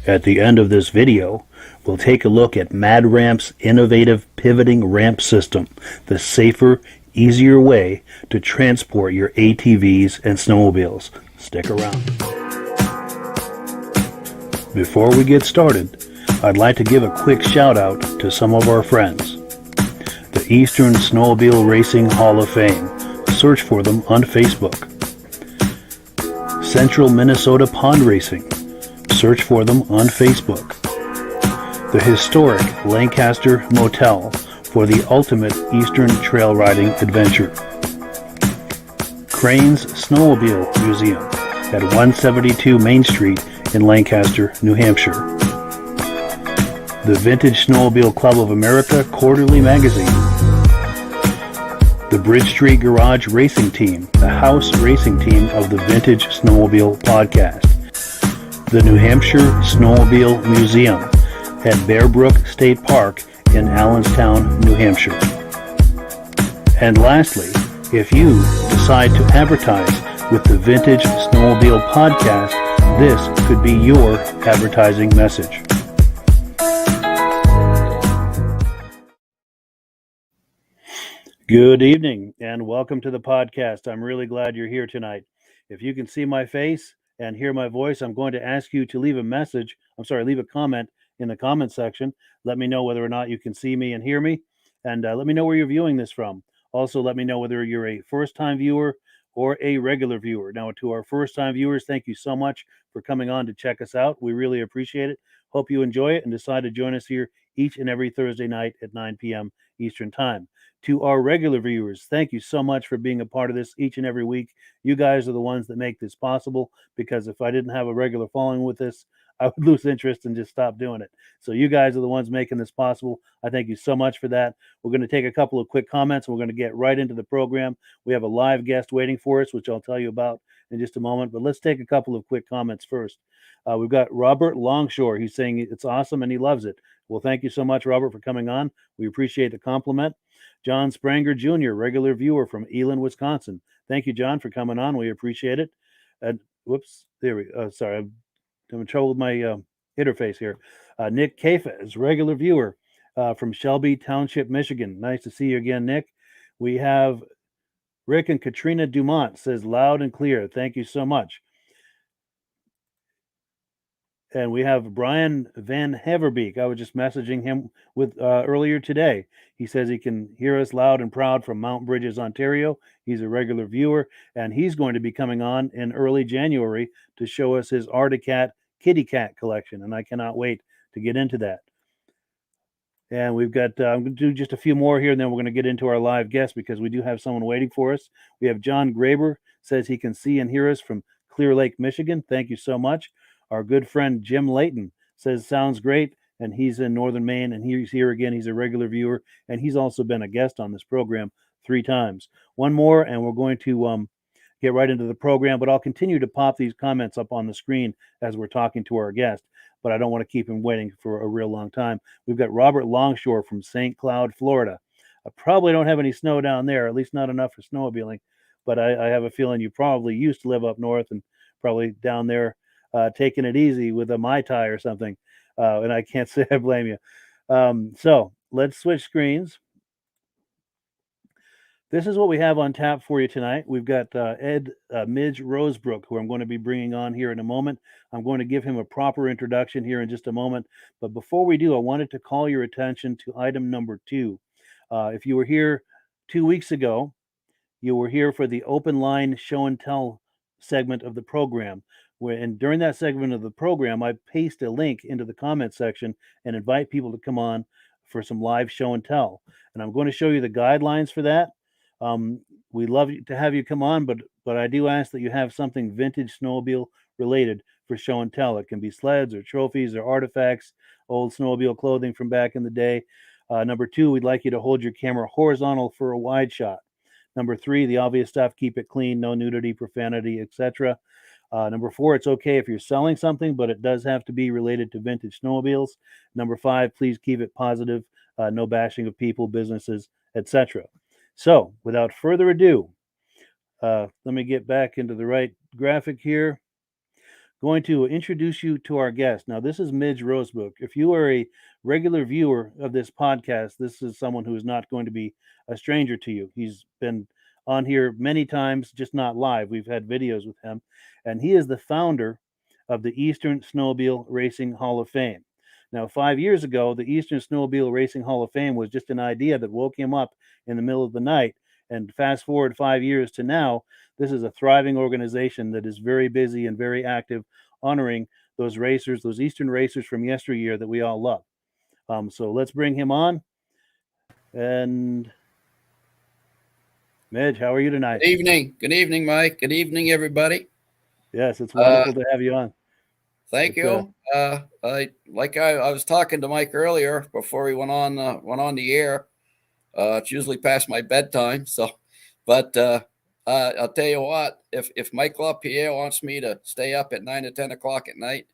At the end of this video, we'll take a look at MadRamp's innovative pivoting ramp system, the safer, easier way to transport your ATVs and snowmobiles. Stick around. Before we get started, I'd like to give a quick shout out to some of our friends. The Eastern Snowmobile Racing Hall of Fame. Search for them on Facebook. Central Minnesota Pond Racing. Search for them on Facebook. The historic Lancaster Motel for the ultimate Eastern trail riding adventure. Crane's Snowmobile Museum at 172 Main Street in Lancaster, New Hampshire. The Vintage Snowmobile Club of America Quarterly Magazine. The Bridge Street Garage Racing Team, the house racing team of the Vintage Snowmobile Podcast. The New Hampshire Snowmobile Museum at Bearbrook State Park in Allenstown, New Hampshire. And lastly, if you decide to advertise with the Vintage Snowmobile Podcast, this could be your advertising message. Good evening and welcome to the podcast. I'm really glad you're here tonight. If you can see my face and hear my voice, I'm going to ask you to leave a comment in the comment section. Let me know whether or not you can see me and hear me, and let me know where you're viewing this from. Also, let me know whether you're a first-time viewer or a regular viewer. Now, to our first-time viewers, thank you so much for coming on to check us out. We really appreciate it. Hope you enjoy it and decide to join us here each and every Thursday night at 9 p.m. Eastern Time. To our regular viewers, thank you so much for being a part of this each and every week. You guys are the ones that make this possible, because if I didn't have a regular following with this, I would lose interest and just stop doing it. So you guys are the ones making this possible. I thank you so much for that. We're going to take a couple of quick comments. We're going to get right into the program. We have a live guest waiting for us, which I'll tell you about in just a moment. But let's take a couple of quick comments first. We've got Robert Longshore. He's saying it's awesome and he loves it. Well, thank you so much, Robert, for coming on. We appreciate the compliment. John Spranger Jr., regular viewer from Eland, Wisconsin. Thank you, John, for coming on. We appreciate it. Sorry, I'm in trouble with my interface here. Nick Kafes, regular viewer from Shelby Township, Michigan. Nice to see you again, Nick. We have Rick and Katrina Dumont, says loud and clear. Thank you so much. And we have Brian Van Heverbeek. I was just messaging him with earlier today. He says he can hear us loud and proud from Mount Bridges, Ontario. He's a regular viewer, and he's going to be coming on in early January to show us his Arctic Cat Kitty Cat collection, and I cannot wait to get into that. And we've got, I'm going to do just a few more here, and then we're going to get into our live guest because we do have someone waiting for us. We have John Graber, says he can see and hear us from Clear Lake, Michigan. Thank you so much. Our good friend Jim Layton says, sounds great. And he's in Northern Maine, and he's here again. He's a regular viewer, and he's also been a guest on this program 3 times. One more, and we're going to get right into the program, but I'll continue to pop these comments up on the screen as we're talking to our guest, but I don't want to keep him waiting for a real long time. We've got Robert Longshore from St. Cloud, Florida. I probably don't have any snow down there, at least not enough for snowmobiling, but I have a feeling you probably used to live up north and probably down there taking it easy with a Mai Tai or something, and I can't say I blame you. So let's switch screens. This is what we have on tap for you tonight. We've got Midge Rosebrook, who I'm going to be bringing on here in a moment. I'm going to give him a proper introduction here in just a moment. But before we do, I wanted to call your attention to item number 2. If you were here 2 weeks ago, you were here for the open line show and tell segment of the program. And during that segment of the program, I paste a link into the comment section and invite people to come on for some live show and tell. And I'm going to show you the guidelines for that. We love to have you come on, but I do ask that you have something vintage snowmobile related for show and tell. It can be sleds or trophies or artifacts, old snowmobile clothing from back in the day. Number 2, we'd like you to hold your camera horizontal for a wide shot. Number 3, the obvious stuff, keep it clean, no nudity, profanity, etc. Number 4, it's okay if you're selling something, but it does have to be related to vintage snowmobiles. Number 5, please keep it positive, no bashing of people, businesses, etc. So, without further ado, let me get back into the right graphic here. Going to introduce you to our guest. Now, this is Midge Rosebrook. If you are a regular viewer of this podcast, this is someone who is not going to be a stranger to you. He's been on here many times, just not live. We've had videos with him, and he is the founder of the Eastern Snowmobile Racing Hall of Fame. Now, 5 years ago, the Eastern Snowmobile Racing Hall of Fame was just an idea that woke him up in the middle of the night. And fast forward 5 years to now, this is a thriving organization that is very busy and very active, honoring those racers, those Eastern racers from yesteryear that we all love. So let's bring him on. And Midge, how are you tonight? Good evening. Good evening, Mike. Good evening, everybody. Yes, it's wonderful to have you on. Thank you. I was talking to Mike earlier before we went on the air. It's usually past my bedtime, but I'll tell you what. If Mike LaPierre wants me to stay up at 9 or 10 o'clock at night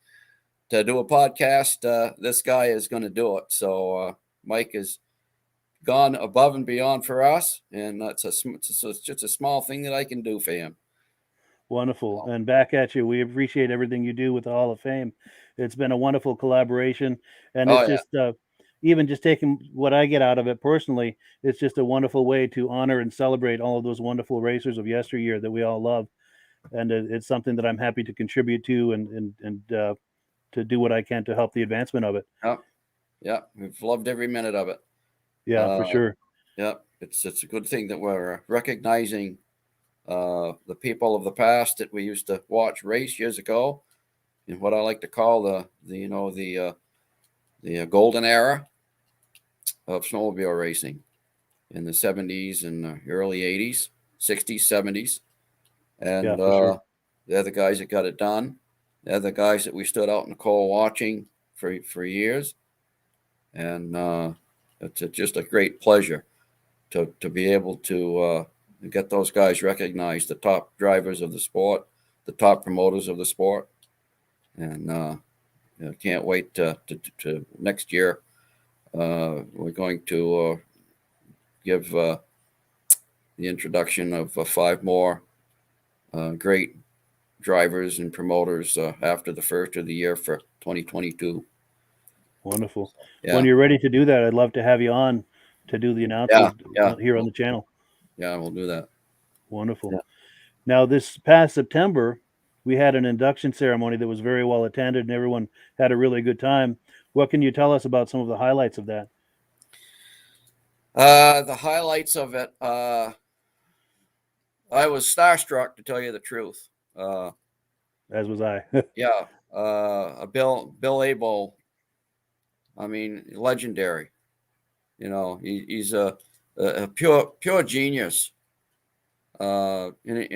to do a podcast, this guy is going to do it. So Mike has gone above and beyond for us, and it's just a small thing that I can do for him. Wonderful. And back at you. We appreciate everything you do with the Hall of Fame. It's been a wonderful collaboration. And it's just, even just taking what I get out of it personally, it's just a wonderful way to honor and celebrate all of those wonderful racers of yesteryear that we all love. And it's something that I'm happy to contribute to and to do what I can to help the advancement of it. Yeah. We've loved every minute of it. Yeah, for sure. Yeah. It's a good thing that we're recognizing the people of the past that we used to watch race years ago, in what I like to call the golden era of snowmobile racing in the 70s and early 80s, 60s, 70s. And yeah, for sure. They're the guys that got it done. They're the guys that we stood out in the cold watching for years. And it's just a great pleasure to be able to get those guys recognized, the top drivers of the sport, the top promoters of the sport. And I can't wait to next year. We're going to give the introduction of 5 more great drivers and promoters after the first of the year for 2022. Wonderful. Yeah. When you're ready to do that, I'd love to have you on to do the announcement here on the channel. Yeah, we'll do that. Wonderful. Yeah. Now, this past September, we had an induction ceremony that was very well attended and everyone had a really good time. What can you tell us about some of the highlights of that? The highlights of it, I was starstruck, to tell you the truth. As was I. Yeah. Bill Abel, I mean, legendary. He's a pure genius, and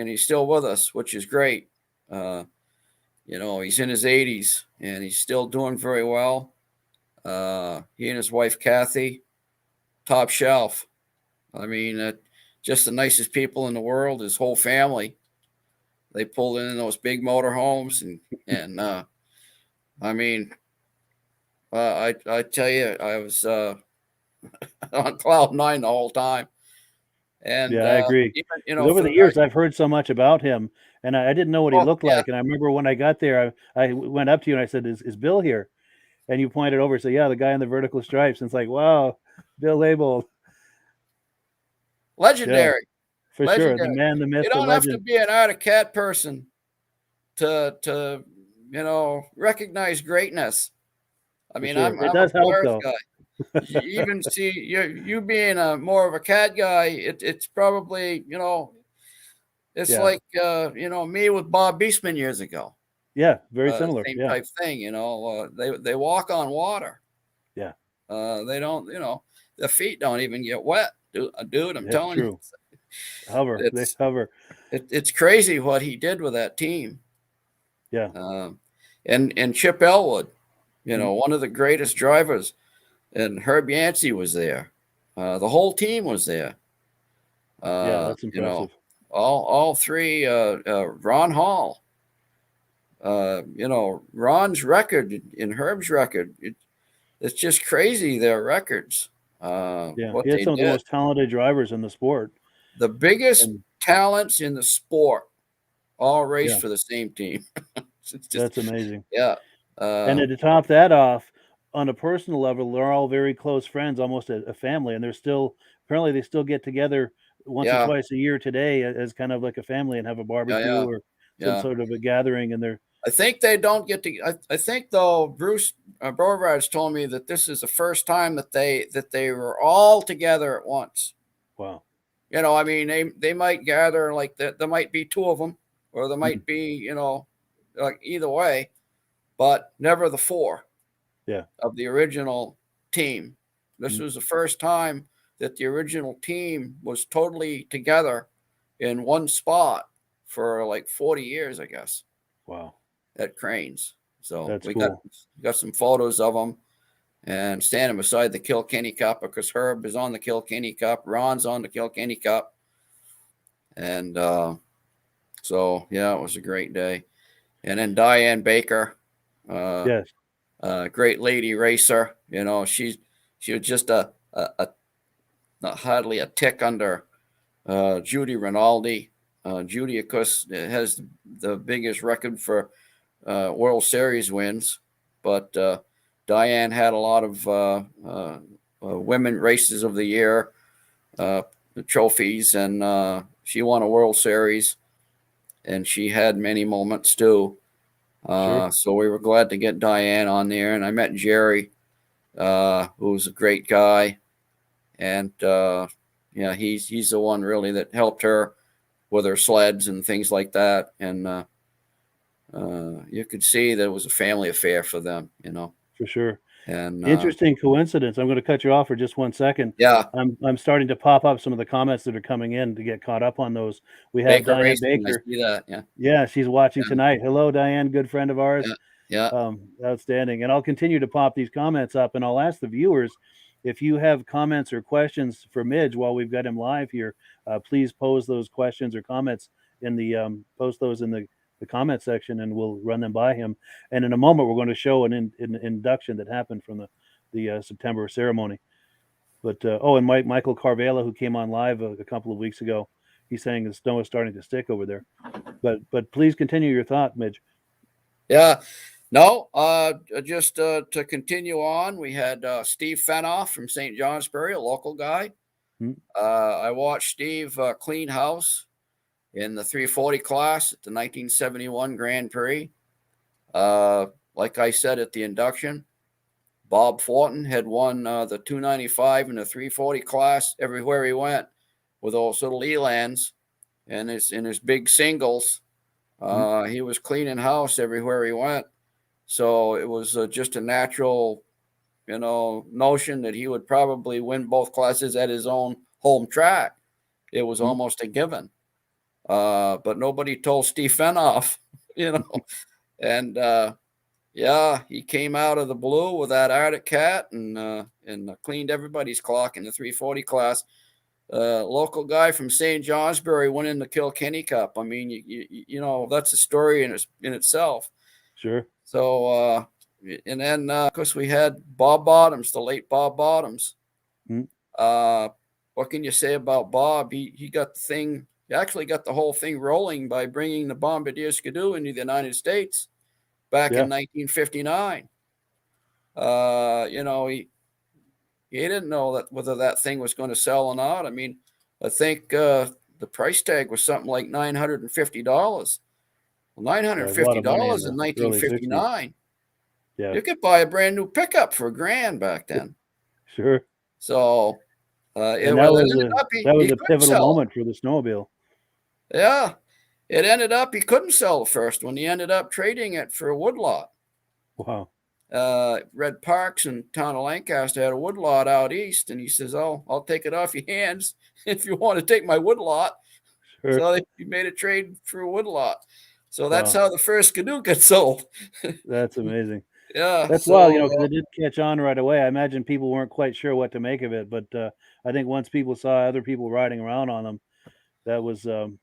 he's still with us, which is great. He's in his 80s and he's still doing very well. He and his wife Kathy, top shelf. I mean, just the nicest people in the world. His whole family, they pulled in those big motorhomes, and I mean, I tell you, I was on cloud nine the whole time. And Yeah, I agree. even, 'Cause over for the the years, guys, I've heard so much about him, and I didn't know what he oh looked yeah, like. And I remember when I got there, I went up to you and I said, "Is Bill here?" And you pointed over and said, "Yeah, the guy in the vertical stripes." And it's like, wow, Bill Label. Yeah, legendary, for sure. The legendary. man, the myth, You the don't have to legend. be an Art of Cat person to recognize greatness. I For mean, sure. I'm It a does help, Polaris though. guy. You even see you being a more of a cat guy. It's probably it's Yeah. like me with Bob Beastman years ago. Yeah, very similar. Same Yeah. type thing. They walk on water. Yeah. They don't. Their feet don't even get wet. Dude, I'm That's telling you, true. Hover. They it's hover. it's crazy what he did with that team. Yeah. And Chip Elwood, Mhm. one of the greatest drivers, and Herb Yancey was there. The whole team was there. Yeah, Uh, that's you know, impressive. all three. Ron Hall. Ron's record and Herb's record. It's just crazy. Their records. Yeah. He What had they some of the did. most talented drivers in the sport. The biggest And talents in the sport all race yeah, for the same team. It's just that's amazing. yeah. And Uh, then to top that off, on a personal level, they're all very close friends, almost a family, and they're still apparently they still get together once or yeah. twice a year today as kind of like a family and have a Yeah. barbecue Yeah. or some Yeah. sort of a gathering. And they're I think they don't get to. I think though Bruce Beauregard's told me that this is the first time that they were all together at once. wow. I mean they might gather like that. There might be two of them, or there Mhm. might be like either way, but never the four Yeah. of the original team. This Mhm. was the first time that the original team was totally together in one spot for like 40 years, I guess, Wow. at Cranes. So That's we got cool. some photos of them and standing beside the Kilkenny Cup because Herb is on the Kilkenny Cup, Ron's on the Kilkenny Cup, and so yeah, it was a great day. And then Diane Baker, uh, Yes. great lady racer. She was just a hardly a tick under Judy Rinaldi. Judy, of course, has the biggest record for World Series wins, but Diane had a lot of women races of the year trophies, and she won a World Series, and she had many moments too. Sure. So we were glad to get Diane on there, and I met Jerry, who's a great guy, and yeah, he's the one really that helped her with her sleds and things like that, and you could see that it was a family affair for them. For sure. And Interesting coincidence. I'm going to cut you off for just 1 second. yeah, I'm starting to pop up some of the comments that are coming in to get caught up on those. We have Baker Diane Racing, I Baker. see that. Yeah, Yeah, she's watching yeah, tonight. Hello, Diane, good friend of ours. yeah, yeah. Outstanding. And I'll continue to pop these comments up, and I'll ask the viewers if you have comments or questions for Midge while we've got him live here. Please pose those questions or comments in the post those in the comment section, and we'll run them by him. And in a moment, we're going to show an induction that happened from the September ceremony. But and Michael Carvela, who came on live a couple of weeks ago, he's saying the snow is starting to stick over there. But please continue your thought, Midge. Yeah. No, just to continue on, we had Steve Fenoff from St. Johnsbury, a local guy. Hmm. I watched Steve clean house in the 340 class at the 1971 Grand Prix. Like I said at the induction, Bob Fortin had won the 295 and the 340 class everywhere he went with those little Elans and his big singles. He was cleaning house everywhere he went. So it was just a natural, notion that he would probably win both classes at his own home track. It was almost a given. But nobody told Steve Fenoff, and he came out of the blue with that Arctic Cat and cleaned everybody's clock in the 340 class. Local guy from St. Johnsbury winning the Kilkenny Cup. I mean, you that's a story in itself. Sure. So, and then of course we had Bob Bottoms, the late Bob Bottoms. What can you say about Bob? He got the thing. He actually got the whole thing rolling by bringing the Bombardier Skidoo into the United States back in 1959. He didn't know whether that thing was going to sell or not. I mean, I think the price tag was something like $950. Well, $950 in 1959. Yeah, you could buy a brand new pickup for $1,000 back then. Sure. So that was a pivotal moment for the snowmobile. Yeah, it ended up he couldn't sell the first one. He ended up trading it for a woodlot. Wow. Red Parks in town of Lancaster had a woodlot out east, and he says, "Oh, I'll take it off your hands if you want to take my woodlot." Sure. So he made a trade for a woodlot. So that's how the first Skidoo got sold. That's amazing. Yeah, that's wild, because it did catch on right away. I imagine people weren't quite sure what to make of it, but I think once people saw other people riding around on them, that was once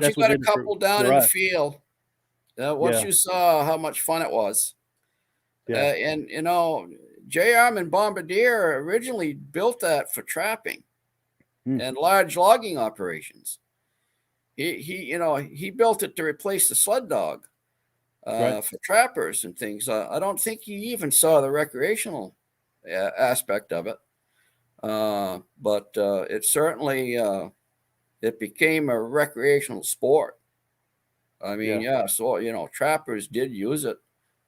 you got a couple down in the field, once you saw how much fun it was. And J. Armand Bombardier originally built that for trapping and large logging operations. He built it to replace the sled dog for trappers and things. I don't think he even saw the recreational aspect of it, but it certainly it became a recreational sport. I mean, so trappers did use it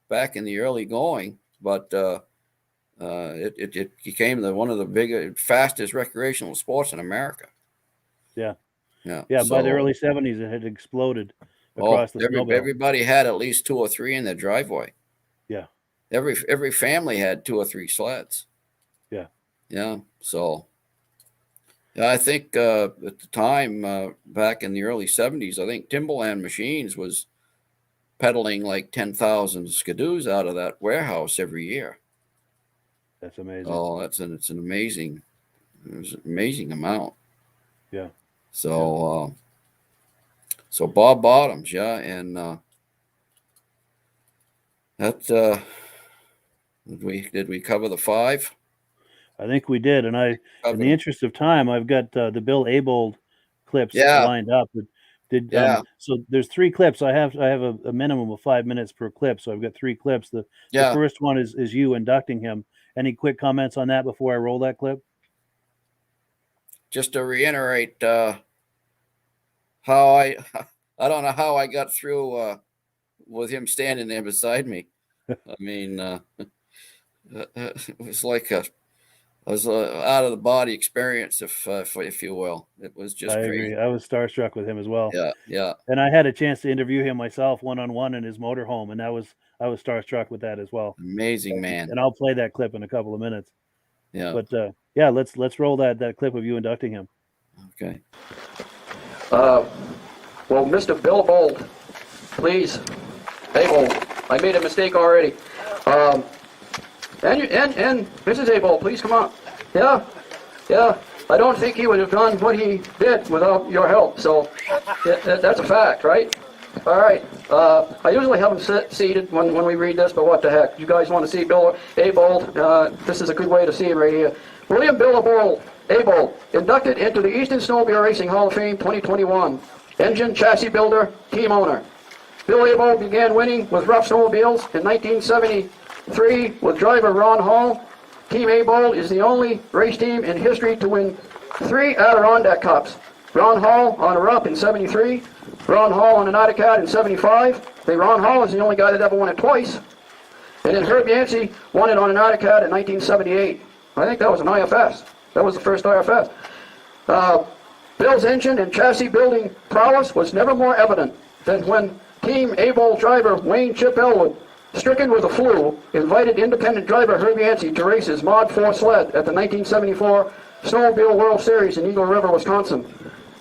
back in the early going, but it became one of the biggest, fastest recreational sports in America. Yeah. By the early 70s, it had exploded across the snowmobile. Everybody had at least 2 or 3 in their driveway. Yeah. Every family had 2 or 3 sleds. Yeah. Yeah. So I think at the time, back in the early 70s, I think Timberland Machines was peddling like 10,000 Skidoos out of that warehouse every year. That's amazing. Oh, it's an amazing amount. Yeah. So so Bob Bottoms, and that did we cover the 5? I think we did, and in the interest of time, I've got the Bill Abold clips lined up. So there's 3 clips. I have a minimum of 5 minutes per clip, so I've got 3 clips. The first one is you inducting him. Any quick comments on that before I roll that clip? Just to reiterate, how I don't know how I got through with him standing there beside me. I mean, it was like a out of the body experience, if you will. It was just I crazy. agree. I was starstruck with him as well. Yeah. And I had a chance to interview him myself one-on-one in his motorhome, and I was starstruck with that as well. Amazing man. And I'll play that clip in a couple of minutes. Yeah. But let's roll that clip of you inducting him. Okay. Well, Mr. Bill Abold, please. Abold, I made a mistake already. And Mrs. Abold, please come on. Yeah. I don't think he would have done what he did without your help. So that's a fact, right? All right. I usually have him seated when we read this, but what the heck? You guys want to see Bill Abold? This is a good way to see him right here. William Bill Abold, inducted into the Eastern Snowmobile Racing Hall of Fame 2021. Engine, chassis builder, team owner. Bill Abold began winning with Rupp snowmobiles in 1973 with driver Ron Hall. Team Abold is the only race team in history to win 3 Adirondack Cups. Ron Hall on a Rupp in 73, Ron Hall on an Arctic Cat in 75. Ron Hall is the only guy that ever won it twice. And then Herb Yancey won it on an Arctic Cat in 1978. I think that was an IFS. That was the first IFS. Bill's engine and chassis building prowess was never more evident than when Team Abold driver Wayne Chip Elwood stricken with the flu, invited independent driver Herb Yancey to race his Mod 4 sled at the 1974 Snowmobile World Series in Eagle River, Wisconsin.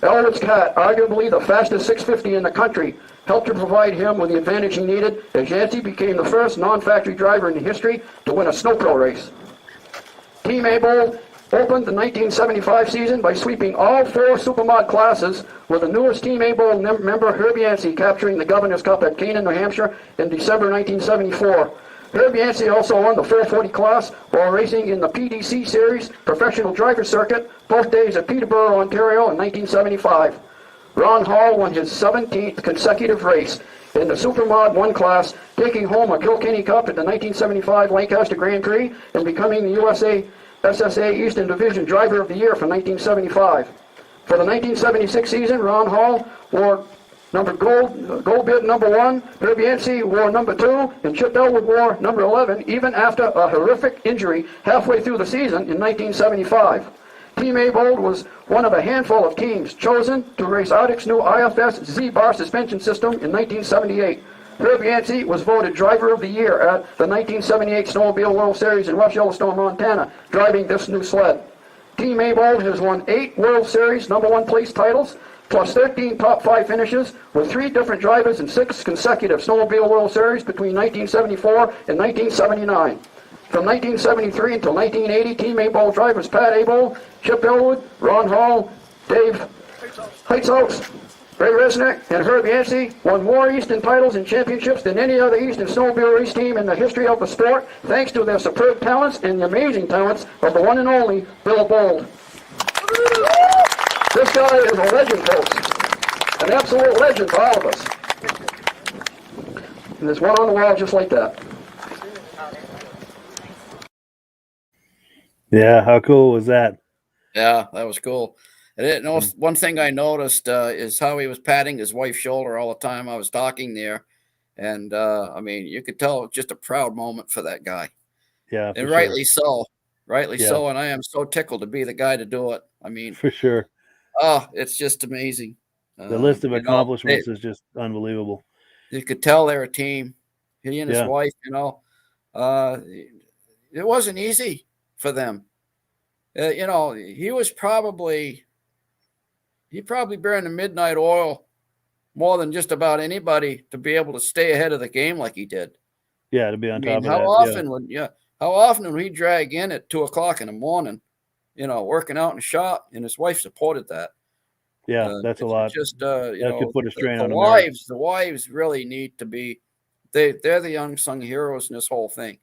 Elwood's Cat, arguably the fastest 650 in the country, helped to provide him with the advantage he needed as Yancey became the first non-factory driver in history to win a snow pro race. Team Able opened the 1975 season by sweeping all 4 Supermod classes, with the newest Team Able member Herb Yancey capturing the Governor's Cup at Canaan, New Hampshire in December 1974. Herb Yancey also won the 440 class while racing in the PDC Series professional driver circuit, both days at Peterborough, Ontario in 1975. Ron Hall won his 17th consecutive race in the Supermod 1 class, taking home a Kilkenny Cup at the 1975 Lancaster Grand Prix and becoming the USA SSA Eastern Division Driver of the Year for 1975. For the 1976 season, Ron Hall wore gold bib number 1, Herb Yancey wore number 2, and Chip Elwood wore number 11, even after a horrific injury halfway through the season in 1975. Team Able was one of a handful of teams chosen to race Ardic's new IFS Z-Bar suspension system in 1978. Herb Yancey was voted Driver of the Year at the 1978 Snowmobile World Series in West Yellowstone, Montana, driving this new sled. Team Able has won 8 World Series number 1 place titles, plus 13 top 5 finishes, with 3 different drivers in 6 consecutive Snowmobile World Series between 1974 and 1979. From 1973 until 1980, Team Able drivers Pat Able, Chip Elwood, Ron Hall, Dave Heitzout, Ray Resnick, and Herb Yancey won more Eastern titles and championships than any other Eastern snowmobile race team in the history of the sport, thanks to their superb talents and the amazing talents of the one and only Bill Bold. This guy is a legend, folks. An absolute legend for all of us. And there's one on the wall just like that. Yeah, how cool was that? Yeah, that was cool. And one thing I noticed is how he was patting his wife's shoulder all the time I was talking there. And, I mean, you could tell it was just a proud moment for that guy. Yeah, and rightly so. Rightly Yeah. so. And I am so tickled to be the guy to do it. I mean, For sure. oh, it's just amazing. The list of accomplishments is just unbelievable. You could tell they're a team. He and his Yeah. wife, it wasn't easy for them. He probably burned the midnight oil more than just about anybody to be able to stay ahead of the game like he did. Yeah, to be on top of that. How often would he drag in at 2:00 in the morning, working out in the shop, and his wife supported that. Yeah, that's a lot. Just that could put a strain on the wives really need to be. They're the unsung heroes in this whole thing.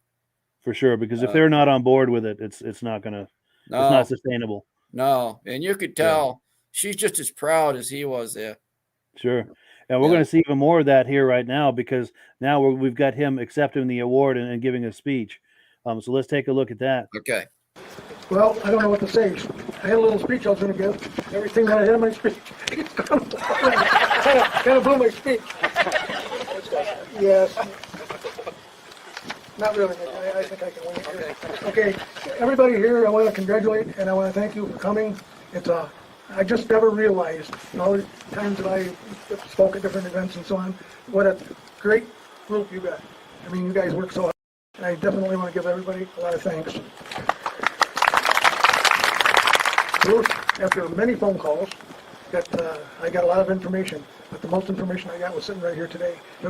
For sure, because if they're not on board with it, it's not gonna. It's not sustainable. No, and you could tell she's just as proud as he was there. Sure. And we're going to see even more of that here right now, because now we've got him accepting the award and giving a speech. So let's take a look at that. Okay. Well, I don't know what to say. I had a little speech I was going to give. Everything that I had in my speech kind of blew my speech. Yes. Not really. I think I can win it. Okay. Everybody here, I want to congratulate and I want to thank you for coming. I just never realized, all the times that I spoke at different events and so on, what a great group you got. I mean, you guys work so hard, and I definitely want to give everybody a lot of thanks. Bruce, after many phone calls, I got a lot of information, but the most information I got was sitting right here today. If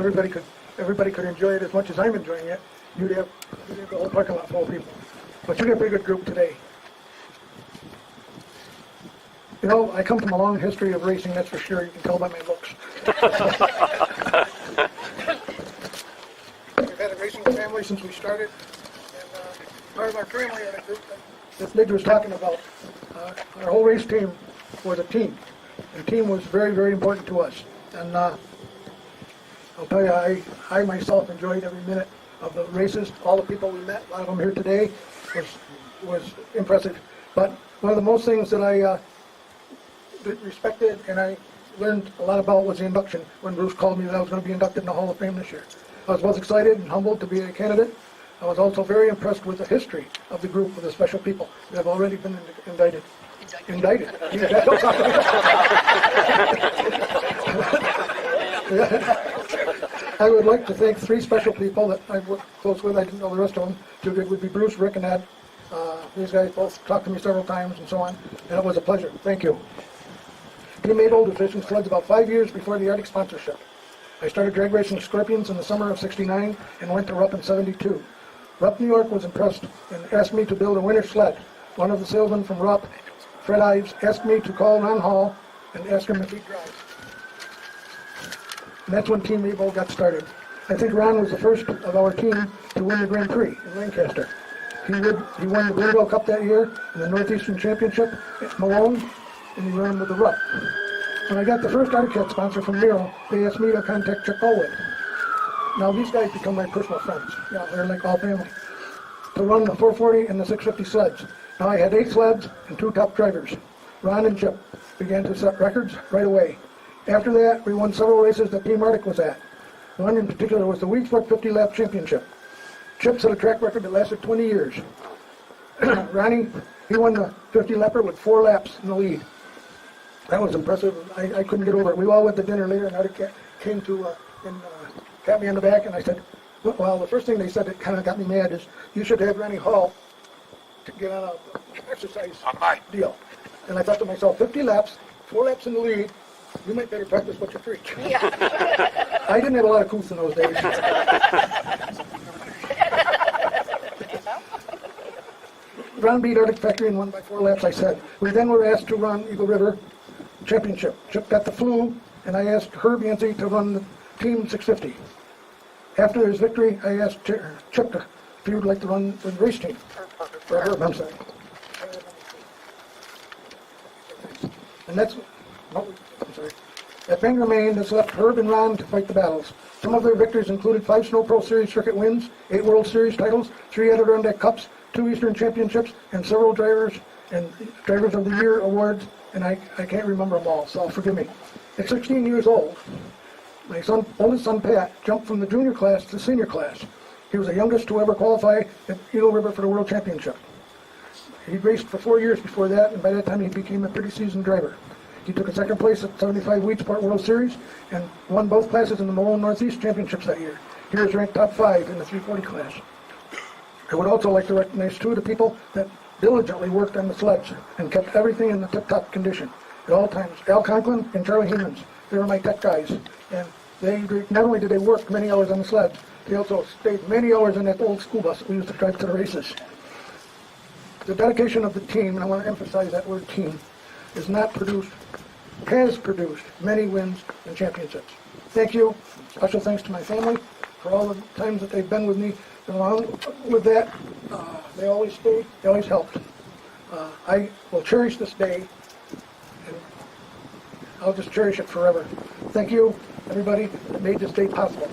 everybody could enjoy it as much as I'm enjoying it, you'd have the whole parking lot full of people. But you got a pretty good group today. I come from a long history of racing, that's for sure. You can tell by my looks. We've had a racing family since we started. And part of our family and a group that Midge was talking about, our whole race team was a team. The team was very, very important to us. And I'll tell you, I myself enjoyed every minute of the races. All the people we met, a lot of them here today, was impressive. But one of the most things that I respected and I learned a lot about was the induction when Bruce called me that I was going to be inducted in the Hall of Fame this year. I was both excited and humbled to be a candidate. I was also very impressed with the history of the group of the special people that have already been indicted. Indicted. I would like to thank three special people that I worked close with. I didn't know the rest of them. Two good would be Bruce, Rick, and Ed. These guys both talked to me several times and so on, and it was a pleasure. Thank you. Team Mabel was fishing sleds about 5 years before the Arctic sponsorship. I started drag racing Scorpions in the summer of '69 and went to Rupp in '72. Rupp, New York was impressed and asked me to build a winter sled. One of the salesmen from Rupp, Fred Ives, asked me to call Ron Hall and ask him if he'd drive. And that's when Team Mabel got started. I think Ron was the first of our team to win the Grand Prix in Lancaster. He won the Bluebell Cup that year and the Northeastern Championship at Malone, and he ran with the Rupp. When I got the first Arctic sponsor from Miro, they asked me to contact Chuck Colwood. Now these guys become my personal friends. Yeah, they're like all family. To run the 440 and the 650 sleds. Now I had 8 sleds and 2 top drivers. Ron and Chip began to set records right away. After that, we won several races that Team Arctic was at. One in particular was the Rosebrook 50-lap championship. Chip set a track record that lasted 20 years. Ronnie, he won the 50-lapper with 4 laps in the lead. That was impressive. I couldn't get over it. We all went to dinner later, and Arctic came to and pat me on the back, and I said, well, the first thing they said that kind of got me mad is, you should have Ronnie Hall to get on a exercise deal. And I thought to myself, 50 laps, 4 laps in the lead, you might better practice what you preach. Yeah. I didn't have a lot of couth in those days. Ron beat Arctic Factory and won by 4 laps, I said. We then were asked to run Eagle River Championship. Chip got the flu, and I asked Herb Yancey to run the Team 650. After his victory, I asked Chip if he would like to run the race team. Or Herb, I'm sorry. And that's, I'm sorry. At Bangor, Maine, this left Herb and Ron to fight the battles. Some of their victories included 5 Snow Pro Series circuit wins, 8 World Series titles, 3 Adirondack Cups, 2 Eastern Championships, and several Drivers of the Year awards, and I can't remember them all, so forgive me. At 16 years old, my oldest son, Pat, jumped from the junior class to senior class. He was the youngest to ever qualify at Eagle River for the World Championship. He raced for 4 years before that, and by that time he became a pretty seasoned driver. He took a second place at 75 Wheatsport World Series and won both classes in the Malone Northeast Championships that year. He was ranked top 5 in the 340 class. I would also like to recognize 2 of the people that diligently worked on the sleds and kept everything in the tip-top condition at all times. Al Conklin and Charlie Hemans. They were my tech guys. And they not only did they work many hours on the sleds, they also stayed many hours in that old school bus that we used to drive to the races. The dedication of the team, and I want to emphasize that word team, has produced many wins and championships. Thank you. Special thanks to my family for all the times that they've been with me. And along with that, they always stayed, they always helped. I will cherish this day, and I'll just cherish it forever. Thank you, everybody that made this day possible.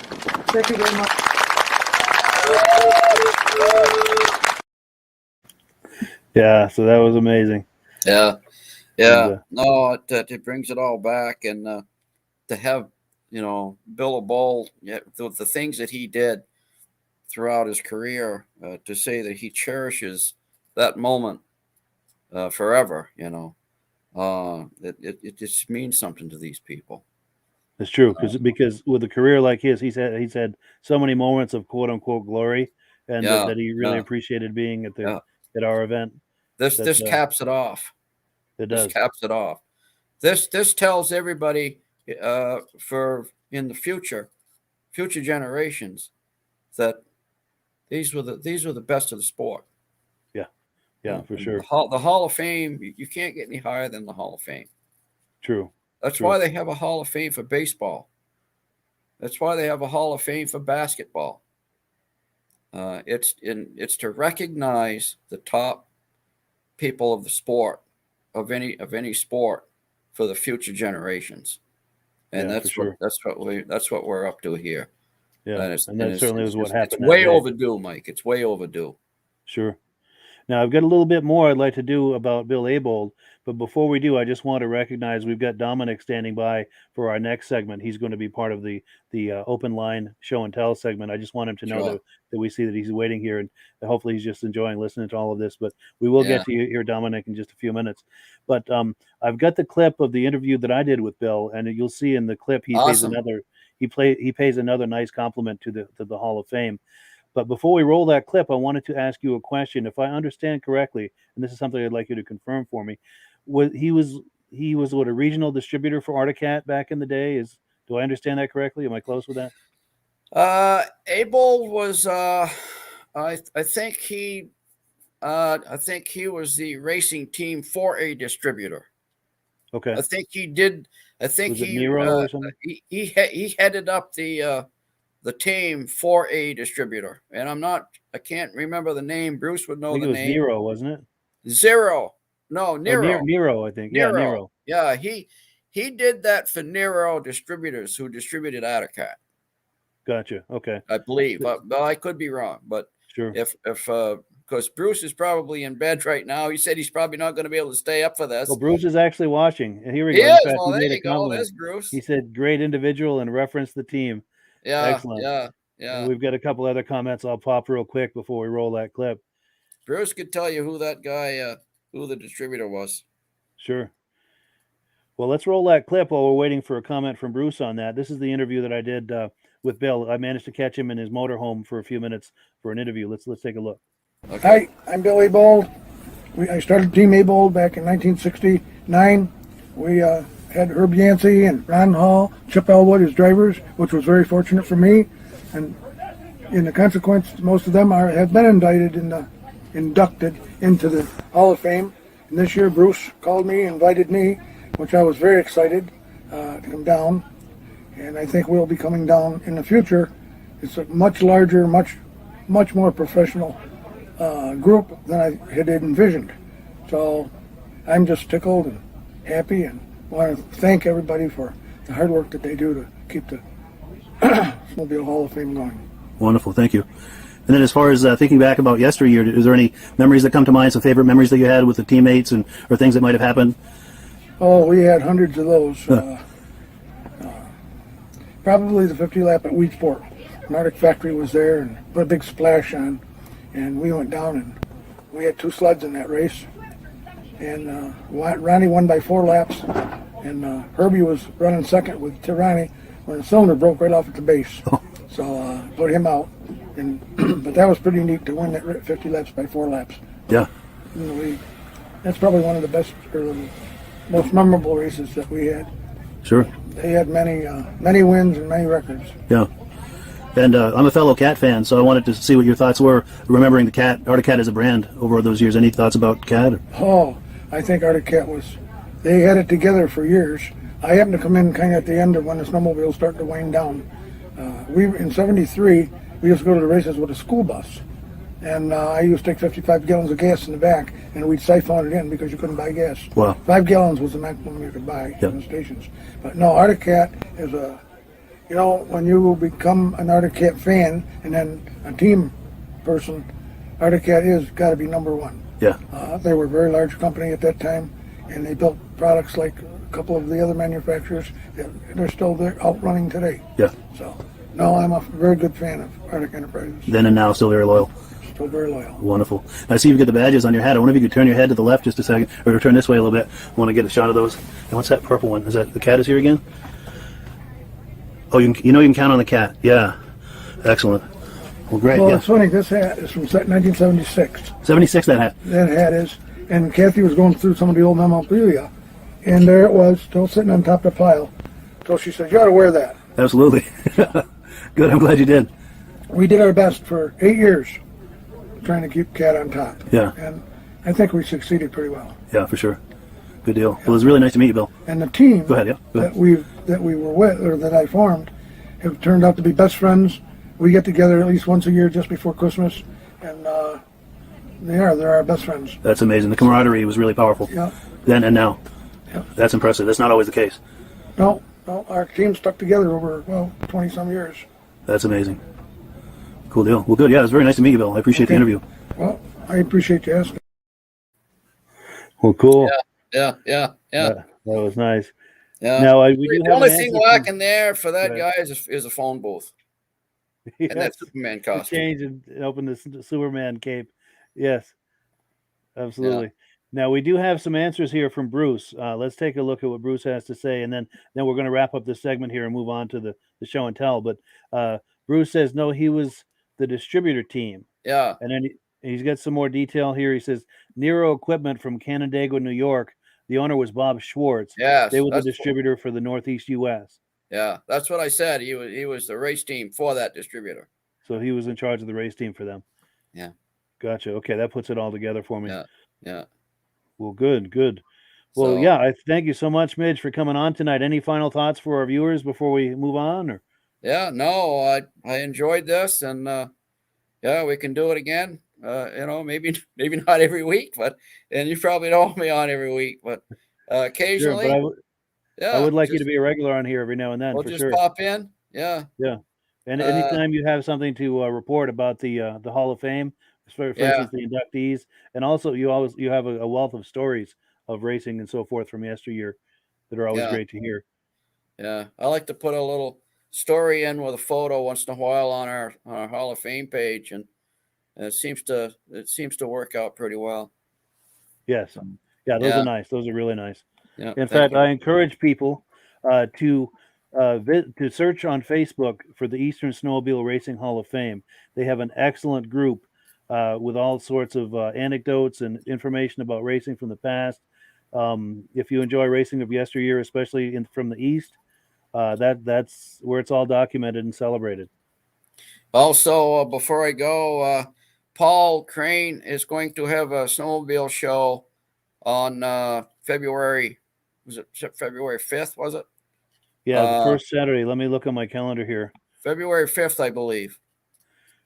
Thank you very much. Yeah, so that was amazing. Yeah. And, No, it brings it all back, and to have, Bill Bull, the things that he did throughout his career, to say that he cherishes that moment forever, it just means something to these people. It's true, because with a career like his, he's had so many moments of quote unquote glory, and that he really appreciated being at our event. This caps it off. It does. This caps it off. This tells everybody for in the future generations, that these were the best of the sport. Yeah, for sure. The Hall of Fame, you can't get any higher than the Hall of Fame. True. That's why they have a Hall of Fame for baseball. That's why they have a Hall of Fame for basketball. It's to recognize the top people of the sport, of any sport, for the future generations. And that's what we're up to here. Yeah, and that certainly was what happened. It's way overdue, Mike. It's way overdue. Sure. Now, I've got a little bit more I'd like to do about Bill Abold, but before we do, I just want to recognize we've got Dominic standing by for our next segment. He's going to be part of the open line show and tell segment. I just want him to know that we see that he's waiting here, and hopefully he's just enjoying listening to all of this. But we will get to you here, Dominic, in just a few minutes. But I've got the clip of the interview that I did with Bill, and you'll see in the clip he pays another nice compliment to the Hall of Fame. But before we roll that clip, I wanted to ask you a question. If I understand correctly, and this is something I'd like you to confirm for me, he was what, a regional distributor for Arctic Cat back in the day? Do I understand that correctly? Am I close with that? Abold was I think he was the racing team for a distributor. Okay. I think he did. I think was it Nero or something? He headed up the team for a distributor, and I can't remember the name. Bruce would know the name. It was Nero, wasn't it? Nero. No, Nero. Nero, I think. Nero. Yeah, Nero. Yeah, he did that for Nero distributors who distributed Arctic Cat. Gotcha. Okay. I believe. But I could be wrong. But sure. If because Bruce is probably in bed right now. He said he's probably not going to be able to stay up for this. Well, Bruce is actually watching. And here we go. In fact, well, there you go. There's Bruce. He said, great individual, and referenced the team. Yeah. Excellent. Yeah. And we've got a couple other comments I'll pop real quick before we roll that clip. Bruce could tell you who that guy, who the distributor was. Sure. Well, let's roll that clip while we're waiting for a comment from Bruce on that. This is the interview that I did with Bill. I managed to catch him in his motorhome for a few minutes for an interview. Let's take a look. Okay. Hi, I'm Bill Abold. I started Team Abold back in 1969. We had Herb Yancey and Ron Hall, Chip Elwood as drivers, which was very fortunate for me. And in the consequence, most of them have been inducted into the Hall of Fame. And this year, Bruce called me, invited me, which I was very excited to come down. And I think we'll be coming down in the future. It's a much larger, much more professional group than I had envisioned. So I'm just tickled and happy, and want to thank everybody for the hard work that they do to keep the Snowmobile Hall of Fame going. Wonderful, thank you. And then as far as thinking back about yesteryear, is there any memories that come to mind, some favorite memories that you had with the teammates or things that might have happened? Oh, we had hundreds of those. Probably the 50 lap at Weedsport. Nordic Factory was there and put a big splash on, and we went down, and we had 2 sleds in that race. And Ronnie won by 4 laps, and Herbie was running second with Ronnie when the cylinder broke right off at the base. So put him out. But that was pretty neat to win that 50 laps by 4 laps. Yeah. In the league. That's probably one of the best or the most memorable races that we had. Sure. They had many wins and many records. Yeah. And I'm a fellow Cat fan, so I wanted to see what your thoughts were remembering the Cat, Arctic Cat as a brand over those years. Any thoughts about Cat? Oh, I think Arctic Cat they had it together for years. I happened to come in kind of at the end of when the snowmobiles started to wind down. In '73, we used to go to the races with a school bus. And I used to take 55 gallons of gas in the back, and we'd siphon it in because you couldn't buy gas. Wow. 5 gallons was the maximum you could buy in the stations. But no, Arctic Cat is when you become an Arctic Cat fan and then a team person, Arctic Cat is got to be number one. Yeah. They were a very large company at that time, and they built products like a couple of the other manufacturers. They're still there, out running today. Yeah. So, no, I'm a very good fan of Arctic Enterprises. Then and now, still very loyal. Still very loyal. Wonderful. I see you've got the badges on your hat. I wonder if you could turn your head to the left just a second, or turn this way a little bit. I want to get a shot of those. And what's that purple one? Is that the Cat is here again? Oh, you can count on the Cat. Yeah. Excellent. Well, great. Well, yeah. it's funny. This hat is from 1976. 76, that hat. That hat is. And Kathy was going through some of the old memorabilia, and there it was, still sitting on top of the pile. So she said, "You ought to wear that." Absolutely. Good. I'm glad you did. We did our best for 8 years, trying to keep Cat on top. Yeah. And I think we succeeded pretty well. Yeah, for sure. Good deal. Well, it was really nice to meet you, Bill. And the team Go ahead, yeah. Go ahead. that we were with, or that I formed, have turned out to be best friends. We get together at least once a year just before Christmas, and they're our best friends. That's amazing. The camaraderie was really powerful. Yeah. Then and now. Yeah. That's impressive. That's not always the case. No, our team stuck together over 20-some years. That's amazing. Cool deal. Well, good. Yeah, it was very nice to meet you, Bill. I appreciate the interview. Well, I appreciate you asking. Well, cool. Yeah. That was nice. Yeah. Now we do The have only an thing answer lacking there for that Right. guy is a phone booth yes, and that Superman to costume. change and open the Superman cape. Yes, Yeah. absolutely. Now we do have some answers here from Bruce. Let's take a look at what Bruce has to say, and then we're going to wrap up this segment here and move on to the show and tell. But Bruce says no, he was the distributor team. Yeah. And then he's got some more detail here. He says Nero Equipment from Canandaigua, New York. The owner was Bob Schwartz. Yes. They were the distributor for the Northeast U.S. Yeah, that's what I said. He was the race team for that distributor. So he was in charge of the race team for them. Yeah. Gotcha. Okay, that puts it all together for me. Yeah. Well, good. Well, yeah, I thank you so much, Midge, for coming on tonight. Any final thoughts for our viewers before we move on? Or yeah, no, I enjoyed this, and yeah, we can do it again. Maybe not every week, and you probably don't want me on every week, but occasionally. Sure, but I would like you to be a regular on here every now and then. We'll for just sure. pop in. Yeah. And anytime you have something to report about the Hall of Fame, for instance, the inductees, and also you have a wealth of stories of racing and so forth from yesteryear that are always great to hear. Yeah, I like to put a little story in with a photo once in a while on our Hall of Fame page, and it seems to work out pretty well. Yes, those are nice. Those are really nice. Yeah. In fact, I encourage people to search on Facebook for the Eastern Snowmobile Racing Hall of Fame. They have an excellent group with all sorts of anecdotes and information about racing from the past. If you enjoy racing of yesteryear, especially from the East, that's where it's all documented and celebrated. Also, before I go, Paul Crane is going to have a snowmobile show on February 5th, was it? Yeah, the first Saturday. Let me look on my calendar here. February 5th, I believe.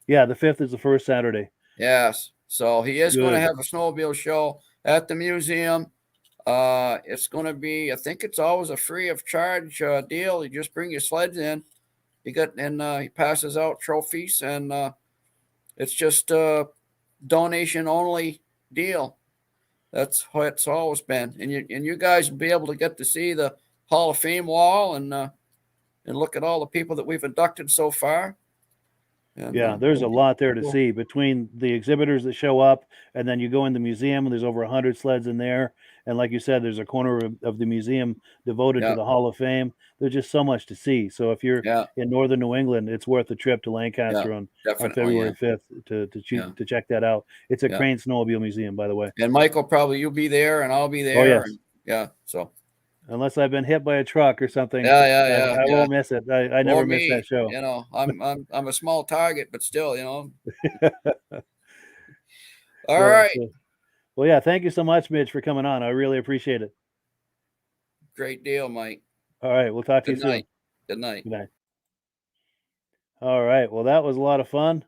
Yeah, the 5th is the first Saturday. Yes. So he is going to have a snowmobile show at the museum. It's going to be, I think it's always a free of charge deal. You just bring your sleds in. He passes out trophies, and it's just a donation only deal. That's how it's always been. And you guys will be able to get to see the Hall of Fame wall and look at all the people that we've inducted so far. And, there's a lot there to see between the exhibitors that show up, and then you go in the museum and there's over 100 sleds in there. And like you said, there's a corner of the museum devoted to the Hall of Fame. There's just so much to see. So if you're in northern New England, it's worth the trip to Lancaster on February 5th to check that out. It's a Crane Snowmobile Museum, by the way. And Michael, probably you'll be there and I'll be there. Oh, yes. So unless I've been hit by a truck or something, I won't miss it. I never miss that show. I'm a small target, but still, All right. Well, yeah, thank you so much, Midge, for coming on. I really appreciate it. Great deal, Mike. All right, we'll talk to you soon. Good night. Good night. All right, well, that was a lot of fun.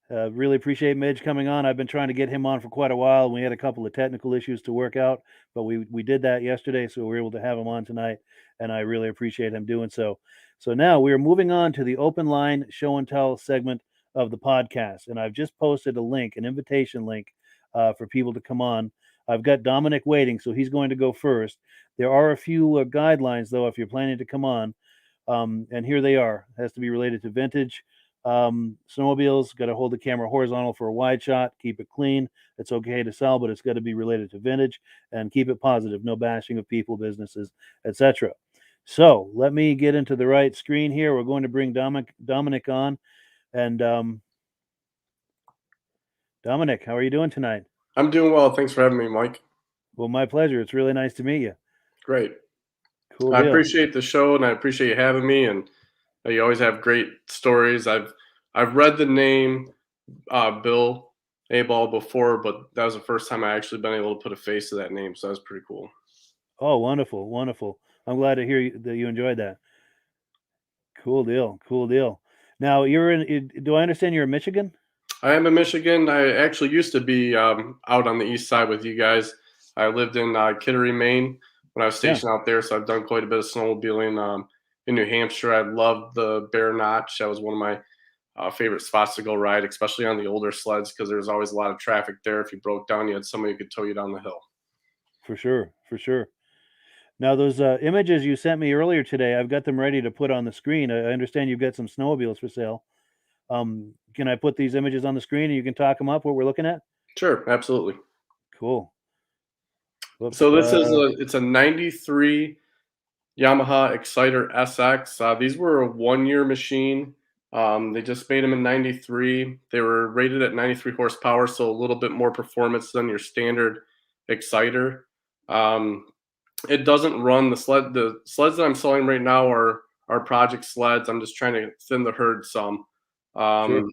Really appreciate Midge coming on. I've been trying to get him on for quite a while. We had a couple of technical issues to work out, but we did that yesterday, so we were able to have him on tonight, and I really appreciate him doing so. So now we are moving on to the open line show and tell segment of the podcast, and I've just posted a link, an invitation link, for people to come on. I've got Dominic waiting, so he's going to go first. There are a few guidelines, though, if you're planning to come on, and here they are. It has to be related to vintage snowmobiles. Got to hold the camera horizontal for a wide shot. Keep it clean. It's okay to sell, but it's got to be related to vintage, and keep it positive. No bashing of people, businesses, etc. So let me get into the right screen here. We're going to bring Dominic on, and Dominic, how are you doing tonight? I'm doing well. Thanks for having me, Mike. Well, my pleasure. It's really nice to meet you. Great. Cool. I appreciate the show, and I appreciate you having me. And you always have great stories. I've read the name Bill Aball before, but that was the first time I actually been able to put a face to that name. So that was pretty cool. Oh, wonderful, wonderful. I'm glad to hear that you enjoyed that. Cool deal. Now do I understand you're in Michigan? I am in Michigan. I actually used to be out on the east side with you guys. I lived in Kittery, Maine when I was stationed out there, so I've done quite a bit of snowmobiling. In New Hampshire, I loved the Bear Notch. That was one of my favorite spots to go ride, especially on the older sleds, because there was always a lot of traffic there. If you broke down, you had somebody who could tow you down the hill. For sure. For sure. Now, those images you sent me earlier today, I've got them ready to put on the screen. I understand you've got some snowmobiles for sale. Can I put these images on the screen and you can talk them up, what we're looking at? Sure, absolutely. Cool. Whoops, So this is it's a 93 Yamaha Exciter SX. These were a 1-year machine. They just made them in 93. They were rated at 93 horsepower, so a little bit more performance than your standard Exciter. It doesn't run the sled. The sleds that I'm selling right now are project sleds. I'm just trying to thin the herd some. Sure.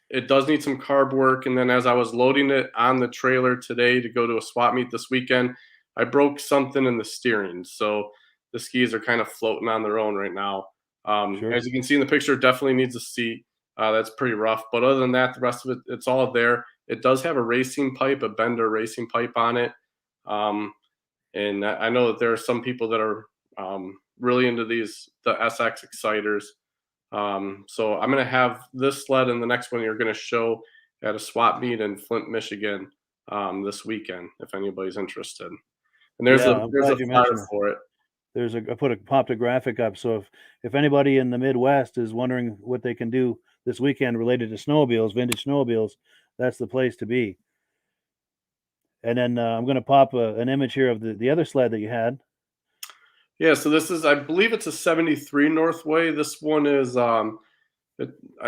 It does need some carb work. And then as I was loading it on the trailer today to go to a swap meet this weekend, I broke something in the steering. So the skis are kind of floating on their own right now. Sure. As you can see in the picture, it definitely needs a seat. That's pretty rough. But other than that, the rest of it, it's all there. It does have a racing pipe, a Bender racing pipe on it. And I know that there are some people that are really into the SX Exciters. So I'm going to have this sled and the next one you're going to show at a swap meet in Flint, Michigan this weekend, if anybody's interested. And there's a flyer for it. I popped a graphic up. So if anybody in the Midwest is wondering what they can do this weekend related to snowmobiles, vintage snowmobiles, that's the place to be. And then I'm going to pop an image here of the other sled that you had. Yeah, so this is, I believe it's a 73 Northway. This one is, I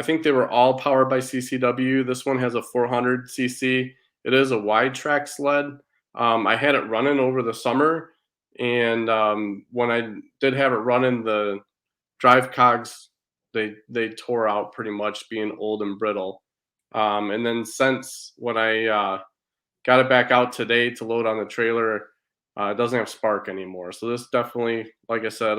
think they were all powered by CCW. This one has a 400 cc. It is a wide track sled. I had it running over the summer, and when I did have it running, the drive cogs, they tore out pretty much, being old and brittle. And then since when I got it back out today to load on the trailer, it doesn't have spark anymore. So this definitely, like I said,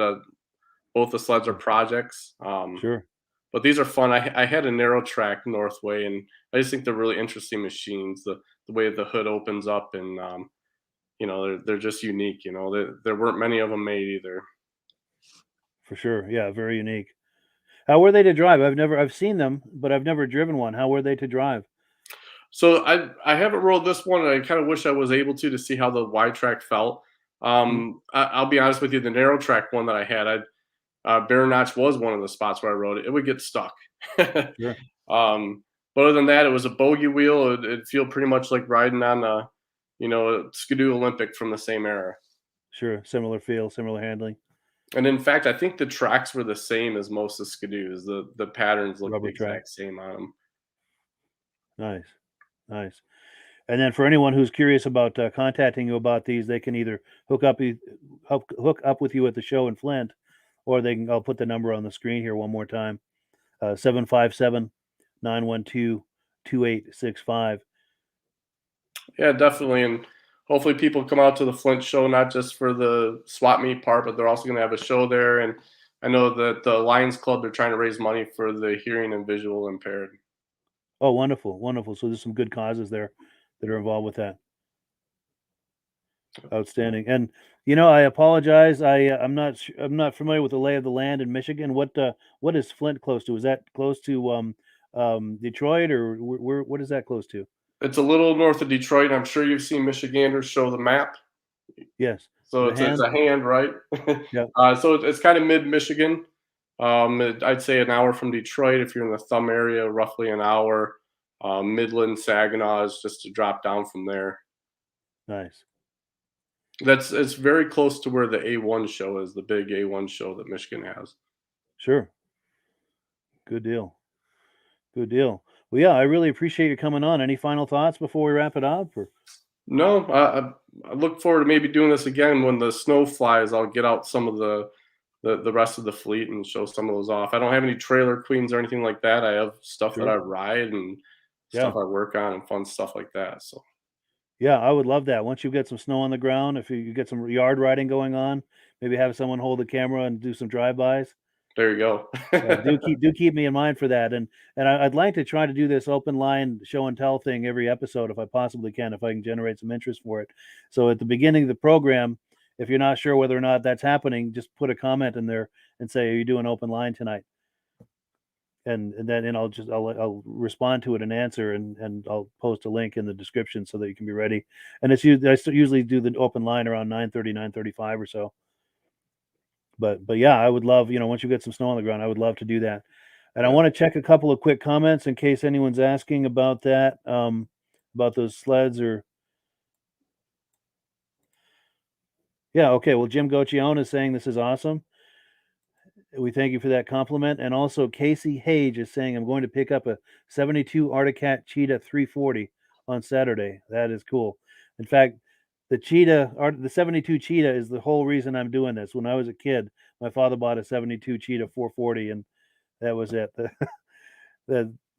both the sleds are projects. Sure. But these are fun. I had a narrow track Northway, and I just think they're really interesting machines. The way the hood opens up, and they're just unique. There weren't many of them made either. For sure, yeah, very unique. How were they to drive? I've seen them, but I've never driven one. How were they to drive? So I haven't rolled this one, and I kind of wish I was able to see how the wide track felt. I'll be honest with you, the narrow track one that I had, Bare Notch was one of the spots where I rode it. It would get stuck. Sure. But other than that, it was a bogey wheel. It'd feel pretty much like riding on a Skidoo Olympic from the same era. Sure, similar feel, similar handling. And in fact, I think the tracks were the same as most of Skidoos. The patterns look the exact same on them. Nice. And then for anyone who's curious about contacting you about these, they can either hook up with you at the show in Flint, or I'll put the number on the screen here one more time, 757-912-2865. Yeah, definitely. And hopefully people come out to the Flint show, not just for the swap meet part, but they're also going to have a show there. And I know that the Lions Club, they're trying to raise money for the hearing and visual impaired. Oh, wonderful. So there's some good causes there that are involved with that. Outstanding. And I apologize. I'm not familiar with the lay of the land in Michigan. What is Flint close to? Is that close to Detroit, or what is that close to? It's a little north of Detroit. I'm sure you've seen Michiganders show the map. Yes. So it's a hand, right? Yeah. So it's kind of mid-Michigan. I'd say an hour from Detroit if you're in the Thumb area, roughly an hour. Midland, Saginaw is just to drop down from there. Nice. It's very close to where the A1 show is, the big A1 show that Michigan has. Sure. Good deal. Well, yeah, I really appreciate you coming on. Any final thoughts before we wrap it up? Or? No, I look forward to maybe doing this again when the snow flies. I'll get out some of the rest of the fleet and show some of those off. I don't have any trailer queens or anything like that. I have stuff that I ride and stuff I work on and fun stuff like that. So. Yeah, I would love that. Once you get some snow on the ground, if you get some yard riding going on, maybe have someone hold the camera and do some drive-bys. There you go. do keep me in mind for that. And I'd like to try to do this open line show and tell thing every episode if I possibly can, if I can generate some interest for it. So at the beginning of the program, if you're not sure whether or not that's happening, just put a comment in there and say, are you doing open line tonight? then I'll respond to it and answer, and I'll post a link in the description so that you can be ready. And I usually do the open line around 9:30, 9:35 or so. But yeah, I would love, once you get some snow on the ground, I would love to do that. And I want to check a couple of quick comments in case anyone's asking about that, about those sleds or. Yeah, okay. Well, Jim Goccione is saying this is awesome. We thank you for that compliment. And also Casey Hage is saying, I'm going to pick up a 72 Arctic Cat Cheetah 340 on Saturday. That is cool. In fact, the 72 Cheetah is the whole reason I'm doing this. When I was a kid, my father bought a 72 Cheetah 440, and that was it.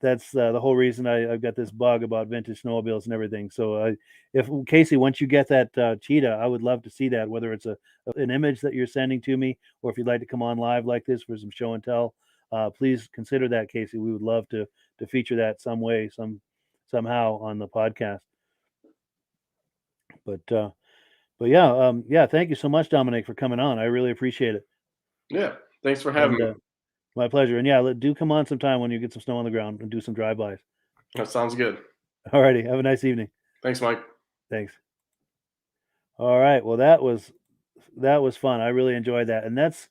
That's the whole reason I've got this bug about vintage snowmobiles and everything. So if Casey, once you get that Cheetah, I would love to see that, whether it's an image that you're sending to me, or if you'd like to come on live like this for some show and tell, please consider that, Casey. We would love to feature that somehow on the podcast. But yeah, thank you so much, Dominic, for coming on. I really appreciate it. Yeah, thanks for having me. My pleasure. And yeah, do come on sometime when you get some snow on the ground and do some drive-bys. That sounds good. All righty. Have a nice evening. Thanks, Mike. Thanks. All right. Well, that was fun. I really enjoyed that. And this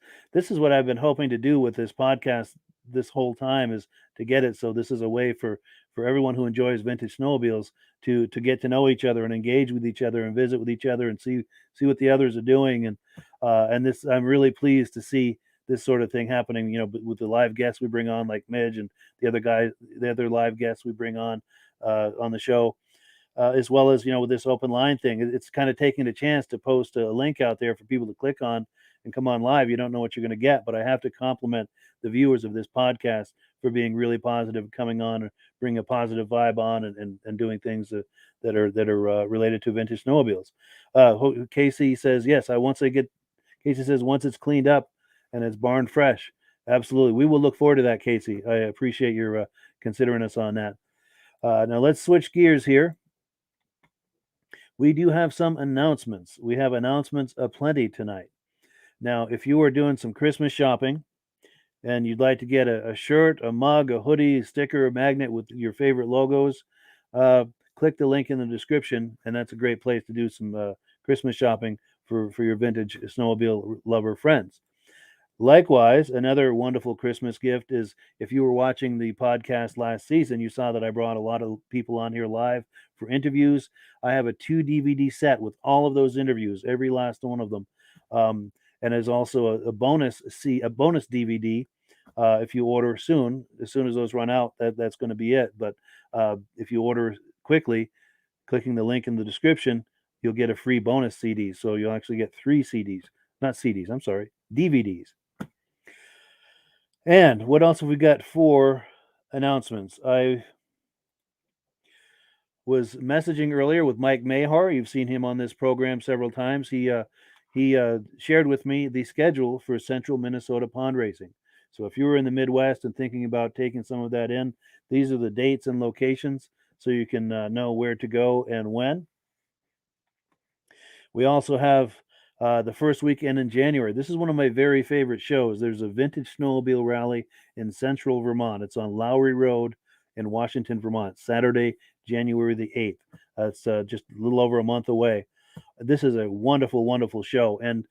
is what I've been hoping to do with this podcast this whole time, is to get it so this is a way for everyone who enjoys vintage snowmobiles to get to know each other and engage with each other and visit with each other and see what the others are doing. And this, I'm really pleased to see this sort of thing happening, with the live guests we bring on, like Midge and the other live guests we bring on the show, as well as, with this open line thing. It's kind of taking a chance to post a link out there for people to click on and come on live. You don't know what you're going to get, but I have to compliment the viewers of this podcast for being really positive, coming on and bring a positive vibe on and doing things that are related to vintage snowmobiles. Casey says, yes, Casey says, once it's cleaned up and it's barn fresh. Absolutely. We will look forward to that, Casey. I appreciate your considering us on that. Now let's switch gears here. We do have some announcements. We have announcements aplenty tonight. Now, if you are doing some Christmas shopping and you'd like to get a shirt, a mug, a hoodie, a sticker, a magnet with your favorite logos, click the link in the description, and that's a great place to do some Christmas shopping for your vintage snowmobile lover friends. Likewise, another wonderful Christmas gift is, if you were watching the podcast last season, you saw that I brought a lot of people on here live for interviews. I have a 2 DVD set with all of those interviews, every last one of them. And there's also a bonus DVD. If you order soon, as soon as those run out, that's going to be it. But if you order quickly, clicking the link in the description, you'll get a free bonus CD. So you'll actually get 3 CDs, not CDs, I'm sorry, DVDs. And what else have we got for announcements? I was messaging earlier with Mike Mayhar. You've seen him on this program several times. He shared with me the schedule for Central Minnesota pond racing. So if you were in the Midwest and thinking about taking some of that in, these are the dates and locations so you can know where to go and when. We also have the first weekend in January. This is one of my very favorite shows. There's a vintage snowmobile rally in central Vermont. It's on Lowry Road in Washington, Vermont, Saturday, January the 8th. It's just a little over a month away. This is a wonderful, wonderful show. And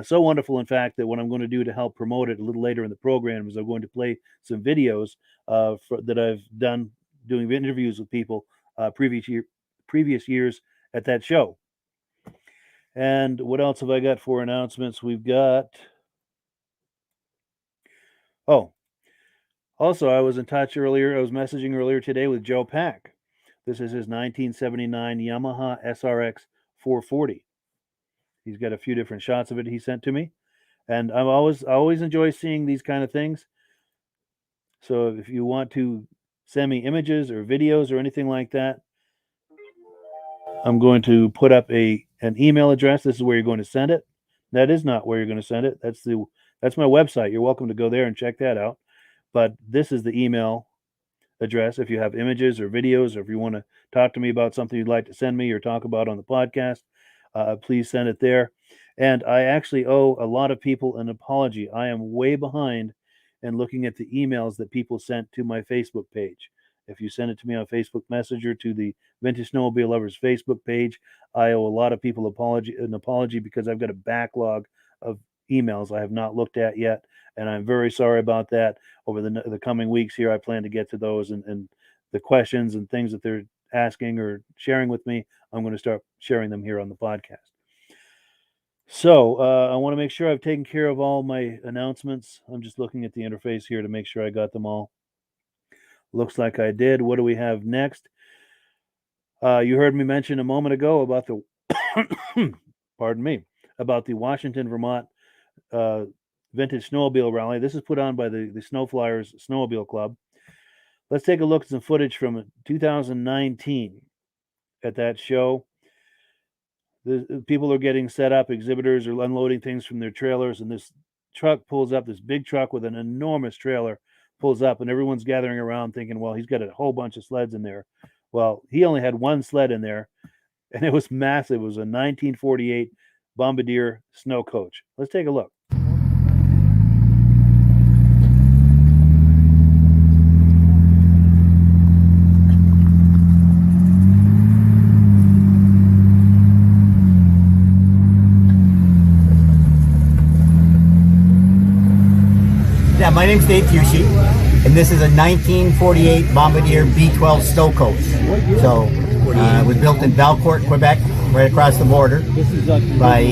so wonderful, in fact, that what I'm going to do to help promote it a little later in the program is I'm going to play some videos that I've done doing interviews with people previous years at that show. And what else have I got for announcements? We've got... Also, I was in touch earlier. I was messaging earlier today with Joe Pack. This is his 1979 Yamaha SRX 440. He's got a few different shots of it he sent to me. And I always enjoy seeing these kind of things. So if you want to send me images or videos or anything like that, I'm going to put up an email address. This is where you're going to send it. That is not where you're going to send it. That's my website. You're welcome to go there and check that out. But this is the email address. If you have images or videos, or if you want to talk to me about something you'd like to send me or talk about on the podcast, please send it there. And I actually owe a lot of people an apology. I am way behind and looking at the emails that people sent to my Facebook page. If you send it to me on Facebook Messenger to the Vintage Snowmobile Lovers Facebook page, I owe a lot of people an apology because I've got a backlog of emails I have not looked at yet, and I'm very sorry about that. Over the coming weeks here, I plan to get to those and the questions and things that they're asking or sharing with me. I'm going to start sharing them here on the podcast. So I want to make sure I've taken care of all my announcements. I'm just looking at the interface here to make sure I got them all. Looks like I did. What do we have next? You heard me mention a moment ago about the pardon me, about the Washington, Vermont Vintage Snowmobile Rally. This is put on by the Snow Flyers Snowmobile Club. Let's take a look at some footage from 2019 at that show. The people are getting set up. Exhibitors are unloading things from their trailers, and this truck pulls up. This big truck with an enormous trailer pulls up, and everyone's gathering around thinking, well, he's got a whole bunch of sleds in there. Well, he only had one sled in there, and it was massive. It was a 1948 Bombardier snow coach. Let's take a look. Yeah, my name's Dave Fushi, and this is a 1948 Bombardier B12 snow coach. So it was built in Valcourt, Quebec, right across the border by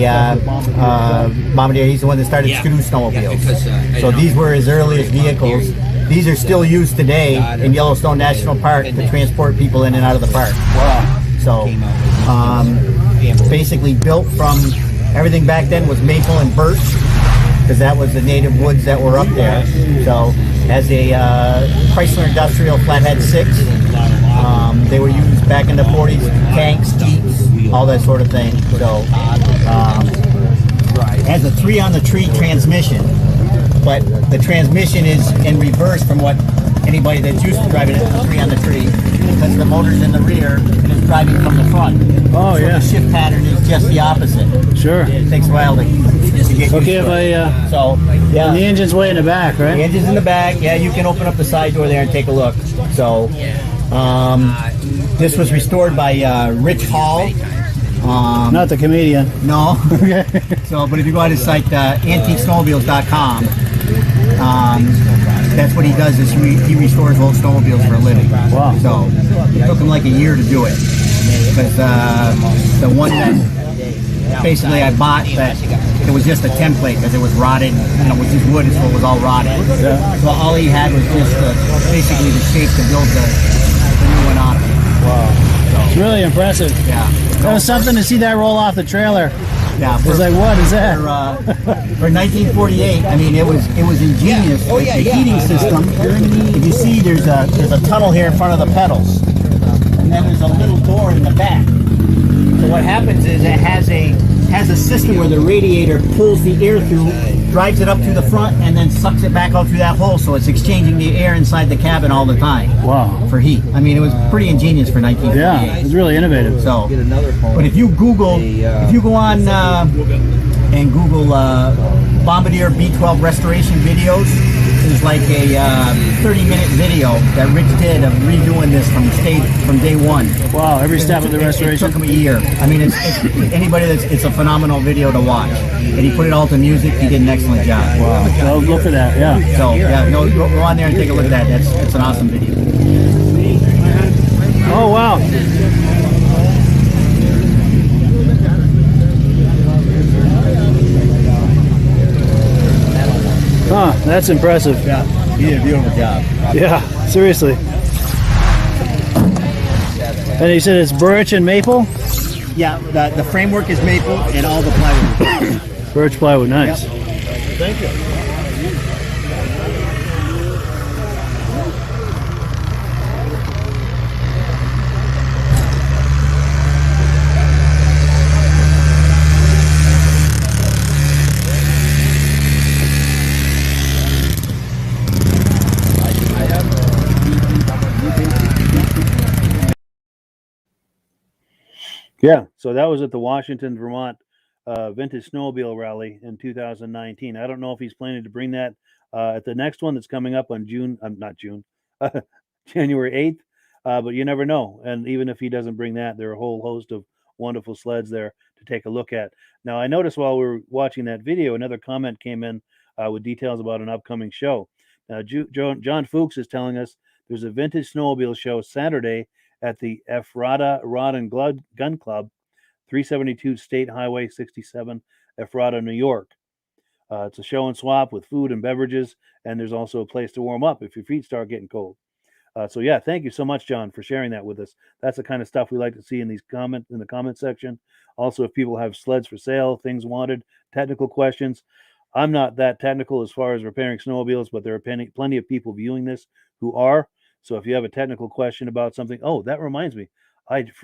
Bombardier. He's the one that started Skidoo snowmobiles. So these were his earliest vehicles. These are still used today in Yellowstone National Park to transport people in and out of the park. So basically built from, everything back then was maple and birch, because that was the native woods that were up there. So has a Chrysler Industrial Flathead 6. They were used back in the 40s, tanks, jeeps, all that sort of thing. So has a 3-on-the-tree transmission, but the transmission is in reverse from what anybody that's used to driving it, 3-on-the-tree, because the motor's in the rear and it's driving from the front. Oh, so yeah. The shift pattern is just the opposite. Sure. It takes a while to get Okay, used if to it. I So, yeah. the engine's way in the back, right? The engine's in the back. Yeah, you can open up the side door there and take a look. So, this was restored by Rich Hall. Not the comedian. No. So, but if you go on his site, antiquesnowmobiles.com, that's what he does, is he restores old snowmobiles for a living. Wow. So it took him like a year to do it, because the one that basically I bought, that it was just a template because it was rotted, it was just wood, so it was all rotted. Yeah. So all he had was just basically the shape to build the new one off. Wow. It's really impressive. Yeah. That was something to see that roll off the trailer. Yeah, It was like, what is that? For 1948, I mean, it was ingenious. The heating system. If you see, there's a tunnel here in front of the pedals, and then there's a little door in the back. So what happens is it has a system where the radiator pulls the air through, drives it up to the front, and then sucks it back out through that hole. So it's exchanging the air inside the cabin all the time. Wow. For heat. I mean, it was pretty ingenious for 1948. Yeah, it was really innovative. So, but if you go on and Google Bombardier B12 restoration videos, there's like a 30-minute video that Rich did of redoing this from day one. Wow, every step of the restoration. It took him a year. I mean, it's a phenomenal video to watch. And he put it all to music. He did an excellent job. Wow. Well, look for that, yeah. So, yeah, go on there and take a look at that. It's an awesome video. Oh, wow. Huh, that's impressive. Yeah, he did a beautiful job. Yeah, seriously. And he said it's birch and maple? Yeah, the framework is maple and all the plywood. Birch plywood, nice. Thank you. Yeah, so that was at the Washington, Vermont Vintage Snowmobile Rally in 2019. I don't know if he's planning to bring that at the next one that's coming up on January 8th. But you never know. And even if he doesn't bring that, there are a whole host of wonderful sleds there to take a look at. Now, I noticed while we were watching that video, another comment came in with details about an upcoming show. John Fuchs is telling us there's a vintage snowmobile show Saturday at the Ephrata Rod and Gun Club, 372 State Highway 67, Ephrata, New York. It's a show and swap with food and beverages, and there's also a place to warm up if your feet start getting cold. So yeah, thank you so much, John, for sharing that with us. That's the kind of stuff we like to see in the comment section. Also, if people have sleds for sale, things wanted, technical questions. I'm not that technical as far as repairing snowmobiles, but there are plenty of people viewing this who are. So if you have a technical question about something, oh, that reminds me,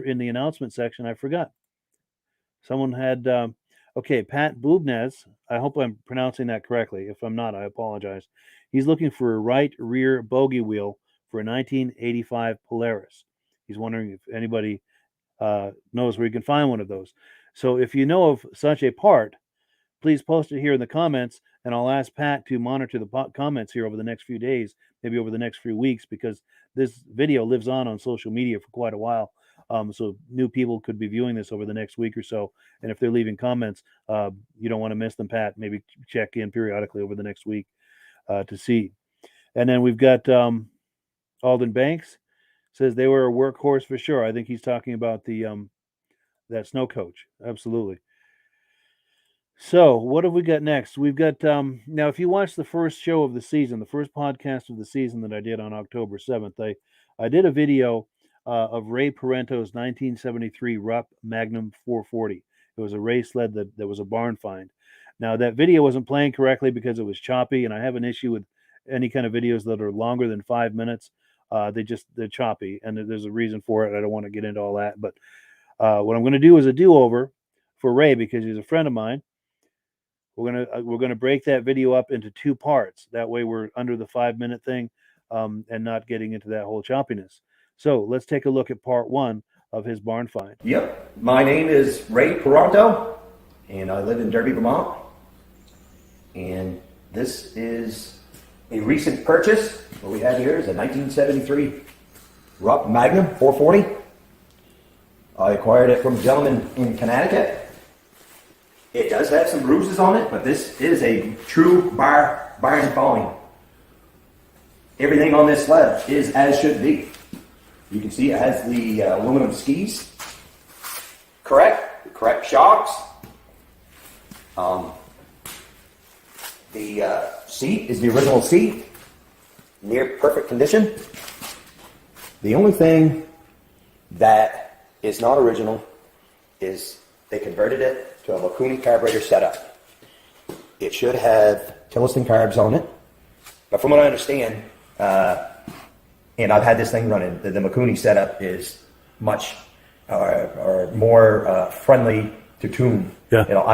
in the announcement section, I forgot. Someone had, okay, Pat Bubnez. I hope I'm pronouncing that correctly. If I'm not, I apologize. He's looking for a right rear bogey wheel for a 1985 Polaris. He's wondering if anybody knows where you can find one of those. So if you know of such a part, please post it here in the comments, and I'll ask Pat to monitor the comments here over the next few days, maybe over the next few weeks, because this video lives on social media for quite a while. So new people could be viewing this over the next week or so. And if they're leaving comments, you don't want to miss them, Pat. Maybe check in periodically over the next week to see. And then we've got Alden Banks says they were a workhorse for sure. I think he's talking about the that snow coach. Absolutely. So what have we got next? We've got now, if you watch the first show of the season, the first podcast of the season that I did on October 7th, I did a video of Ray Parenteau's 1973 Rupp Magnum 440. It was a race sled that was a barn find. Now, that video wasn't playing correctly because it was choppy, and I have an issue with any kind of videos that are longer than 5 minutes. They're choppy, and there's a reason for it. I don't want to get into all that, but what I'm going to do is a do-over for Ray because he's a friend of mine. We're gonna break that video up into 2 parts. That way, we're under the 5-minute thing, and not getting into that whole choppiness. So let's take a look at part 1 of his barn find. Yep, my name is Ray Parenteau, and I live in Derby, Vermont. And this is a recent purchase. What we have here is a 1973 Rupp Magnum 440. I acquired it from a gentleman in Connecticut. It does have some bruises on it, but this is a true barn find. Everything on this sled is as should be. You can see it has the aluminum skis. Correct shocks. The seat is the original seat, near perfect condition. The only thing that is not original is they converted it to a Mikuni carburetor setup. It should have Tilliston carbs on it, but from what I understand, and I've had this thing running, the Mikuni setup is much or more friendly to tune. Yeah. You know,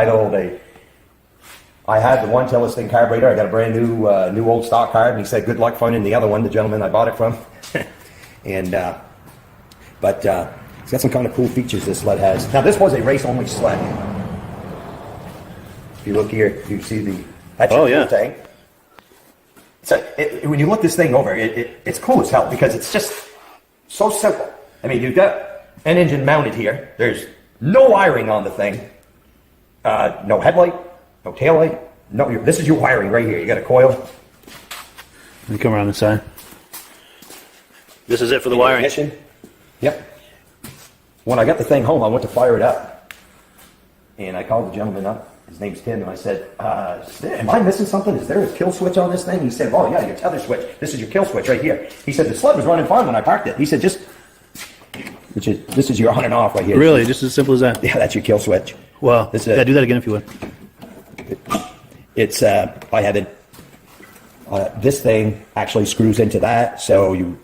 I had the one Tilliston carburetor. I got a brand new old stock carb, and he said, "Good luck finding the other one." The gentleman I bought it from, and but it's got some kind of cool features this sled has. Now, this was a race-only sled. If you look here, you see that's cool thing. So when you look this thing over, it's cool as hell because it's just so simple. I mean, you've got an engine mounted here. There's no wiring on the thing. No headlight, no taillight. No, this is your wiring right here. You got a coil. Let me come around the side. This is it for the wiring. Ignition. Yep. When I got the thing home, I went to fire it up, and I called the gentleman up. His name's Tim, and I said, am I missing something? Is there a kill switch on this thing? He said, oh, yeah, your tether switch. This is your kill switch right here. He said, the sled was running fine when I parked it. He said, this is your on and off right here. Really? Just as simple as that? Yeah, that's your kill switch. Well, do that again if you would. It's, I have it, this thing actually screws into that, so you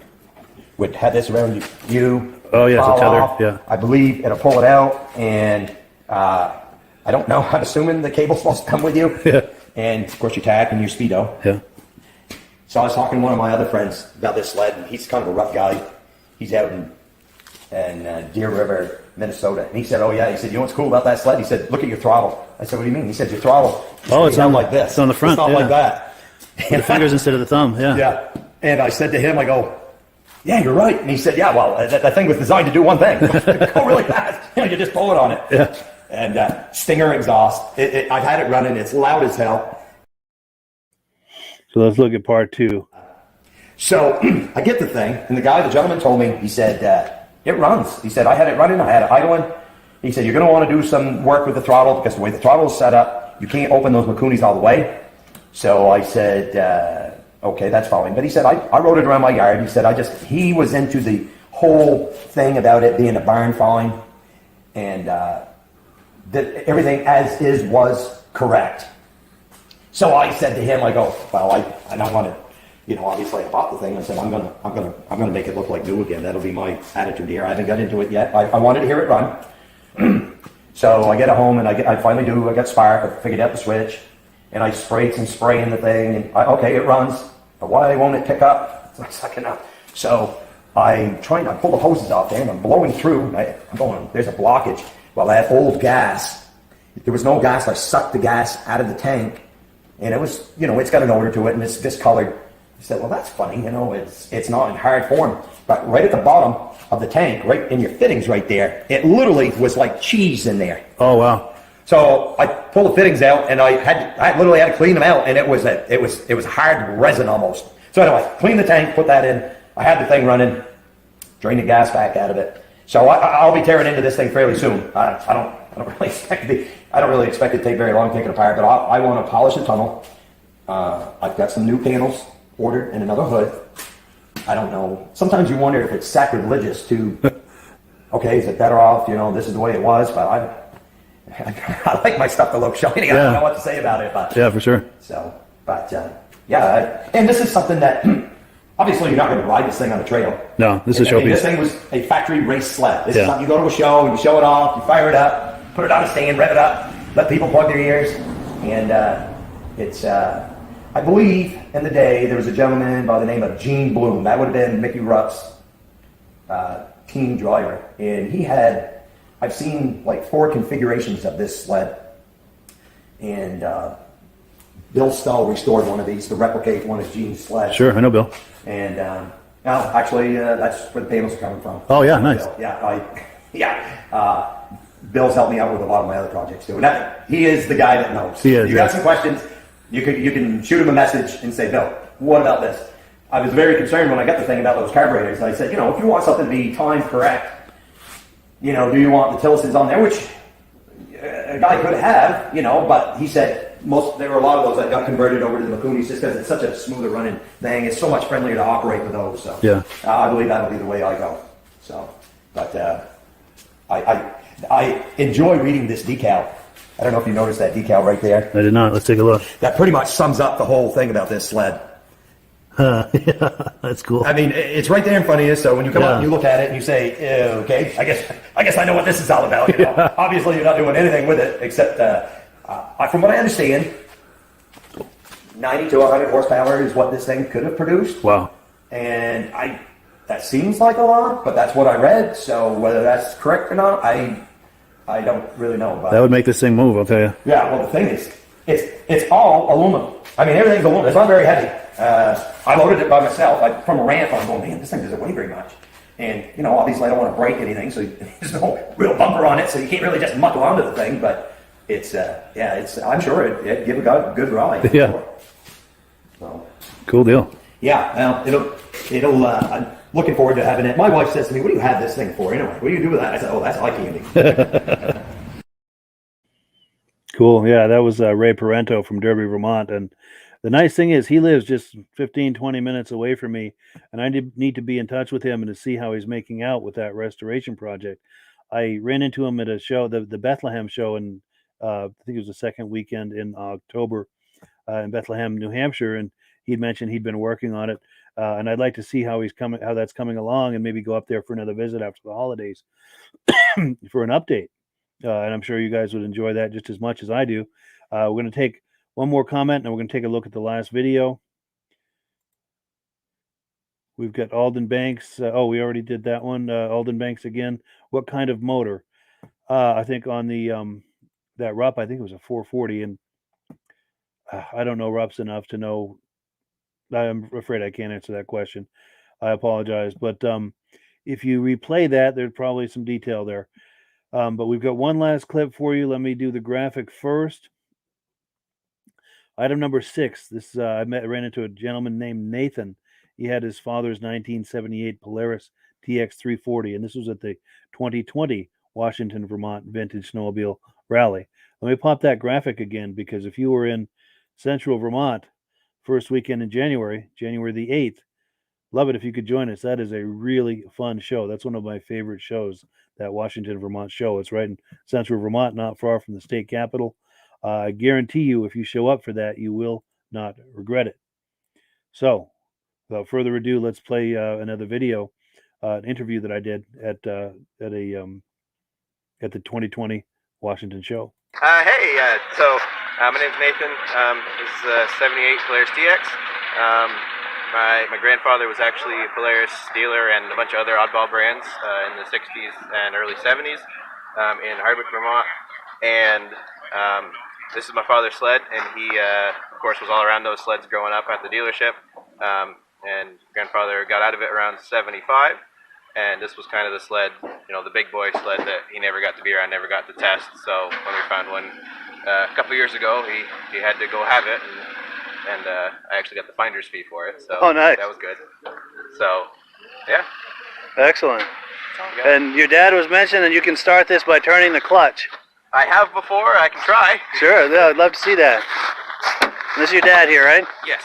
would have this around you. Oh, yeah, it's a tether, off. yeah. I believe it'll pull it out, and I don't know. I'm assuming the cable's supposed to come with you. Yeah. And, of course, your tag and your speedo. Yeah. So I was talking to one of my other friends about this sled, and he's kind of a rough guy. He's out in Deer River, Minnesota. And he said, oh, yeah. He said, you know what's cool about that sled? He said, look at your throttle. I said, what do you mean? He said, your throttle it's not on like this. It's on the front. It's not like that. With the fingers instead of the thumb. Yeah. Yeah. And I said to him, I go, yeah, you're right. And he said, yeah, well, that thing was designed to do one thing. Go really fast. You just pull it on it. Yeah. And Stinger exhaust. I've had it running. It's loud as hell. So let's look at part 2. So I get the thing, and the gentleman told me, he said, it runs. He said, I had it running, I had it idling. He said, you're going to want to do some work with the throttle because the way the throttle is set up, you can't open those Makunis all the way. So I said, okay, that's fine. But he said, I rode it around my yard. He said, he was into the whole thing about it being a barn find, and that everything as is was correct. So I said to him, I go, well, I don't want to, obviously I bought the thing. I said, I'm gonna make it look like new again. That'll be my attitude here. I haven't got into it yet. I wanted to hear it run. So I get it home and I finally do. I got spark. I figured out the switch, and I sprayed some spray in the thing. And okay, it runs, but why won't it pick up? It's not sucking up. So I pull the hoses off there, and I'm blowing through. I'm going, there's a blockage. Well, that old gas, there was no gas. I sucked the gas out of the tank, and it was, it's got an odor to it, and it's discolored. I said, well, that's funny, it's not in hard form. But right at the bottom of the tank, right in your fittings right there, it literally was like cheese in there. Oh, wow. So I pulled the fittings out, and I literally had to clean them out, and it was hard resin almost. So anyway, clean the tank, put that in. I had the thing running, drain the gas back out of it. So I'll be tearing into this thing fairly soon. I don't really expect it to take very long to take it apart, but I want to polish the tunnel. I've got some new panels ordered and another hood. I don't know. Sometimes you wonder if it's sacrilegious to, okay, is it better off, this is the way it was, but I like my stuff to look shiny. Yeah. I don't know what to say about it. But, yeah, for sure. So, but and this is something that, obviously you're not going to ride this thing on the trail. No, this is a showpiece. This thing was a factory race sled. This is something you go to a show, you show it off, you fire it up, put it on a stand, rev it up, let people plug their ears, and it's... I believe in the day there was a gentleman by the name of Gene Bloom. That would have been Mickey Rupp's team driver. And I've seen like 4 configurations of this sled. And Bill Stull restored one of these to replicate one of Gene's sleds. Sure, I know Bill. And actually, that's where the panels are coming from. Oh, yeah, nice. Bill, Bill's helped me out with a lot of my other projects too. And he is the guy that knows. He is, you got some questions, you can shoot him a message and say, Bill, what about this? I was very concerned when I got the thing about those carburetors. I said, if you want something to be timed correct, do you want the Tillisons on there? Which a guy could have, but he said there were a lot of those that got converted over to the Makunis just because it's such a smoother running thing. It's so much friendlier to operate with those. So yeah, I believe that'll be the way I go. So, but I enjoy reading this decal. I don't know if you noticed that decal right there. I did not. Let's take a look. That pretty much sums up the whole thing about this sled. Yeah, that's cool. I mean, it's right there in front of you. So when you come up and you look at it and you say, "Okay, I guess I know what this is all about." Obviously, you're not doing anything with it except, from what I understand, 90 to 100 horsepower is what this thing could have produced. Wow. And that seems like a lot, but that's what I read. So whether that's correct or not, I don't really know. But that would make this thing move, I'll tell you. Yeah, well, the thing is, it's all aluminum. I mean, everything's aluminum. It's not very heavy. I loaded it by myself. From a ramp, I'm going, man, this thing doesn't weigh very much. And, obviously I don't want to break anything, so there's no real bumper on it, so you can't really just muckle onto the thing. But I'm sure it'd give a good ride. Yeah. Sure. So, cool deal. Yeah, it'll. I'm looking forward to having it. My wife says to me, "What do you have this thing for anyway? What do you do with that?" I said, "Oh, that's eye candy." Cool. Yeah, that was Ray Parenteau from Derby, Vermont. And the nice thing is he lives just 15, 20 minutes away from me. And I need to be in touch with him and to see how he's making out with that restoration project. I ran into him at a show, the Bethlehem show, and I think it was the second weekend in October in Bethlehem, New Hampshire. And he'd mentioned he'd been working on it. And I'd like to see how that's coming along, and maybe go up there for another visit after the holidays for an update. And I'm sure you guys would enjoy that just as much as I do. We're going to take one more comment, and we're going to take a look at the last video. We've got Alden Banks. We already did that one. Alden Banks again. What kind of motor? I think on the that Rupp, I think it was a 440, and I don't know Rupps enough to know I'm afraid I can't answer that question. I apologize. But if you replay that, there's probably some detail there. But we've got one last clip for you. Let me do the graphic first. Item number 6. This I ran into a gentleman named Nathan. He had his father's 1978 Polaris TX340, and this was at the 2020 Washington, Vermont Vintage Snowmobile Rally. Let me pop that graphic again, because if you were in Central Vermont first weekend in January the 8th, love it if you could join us. That is a really fun show. That's one of my favorite shows, that Washington, Vermont show. It's right in Central Vermont, not far from the state capitol. I guarantee you, if you show up for that, you will not regret it. So, without further ado, let's play another video, an interview that I did at the 2020 Washington show. My name's Nathan. This is a 78 Polaris TX. My grandfather was actually a Polaris dealer and a bunch of other oddball brands in the 60s and early 70s in Hardwick, Vermont. And this is my father's sled, and he, of course, was all around those sleds growing up at the dealership. And grandfather got out of it around 75, and this was kind of the sled, the big boy sled that he never got to be around, never got to test. So when we found one a couple years ago, he had to go have it, and I actually got the finder's fee for it. So nice. That was good. So, yeah. Excellent. And your dad was mentioned, and you can start this by turning the clutch. I have before. I can try. Sure, yeah, I'd love to see that. This is your dad here, right? Yes.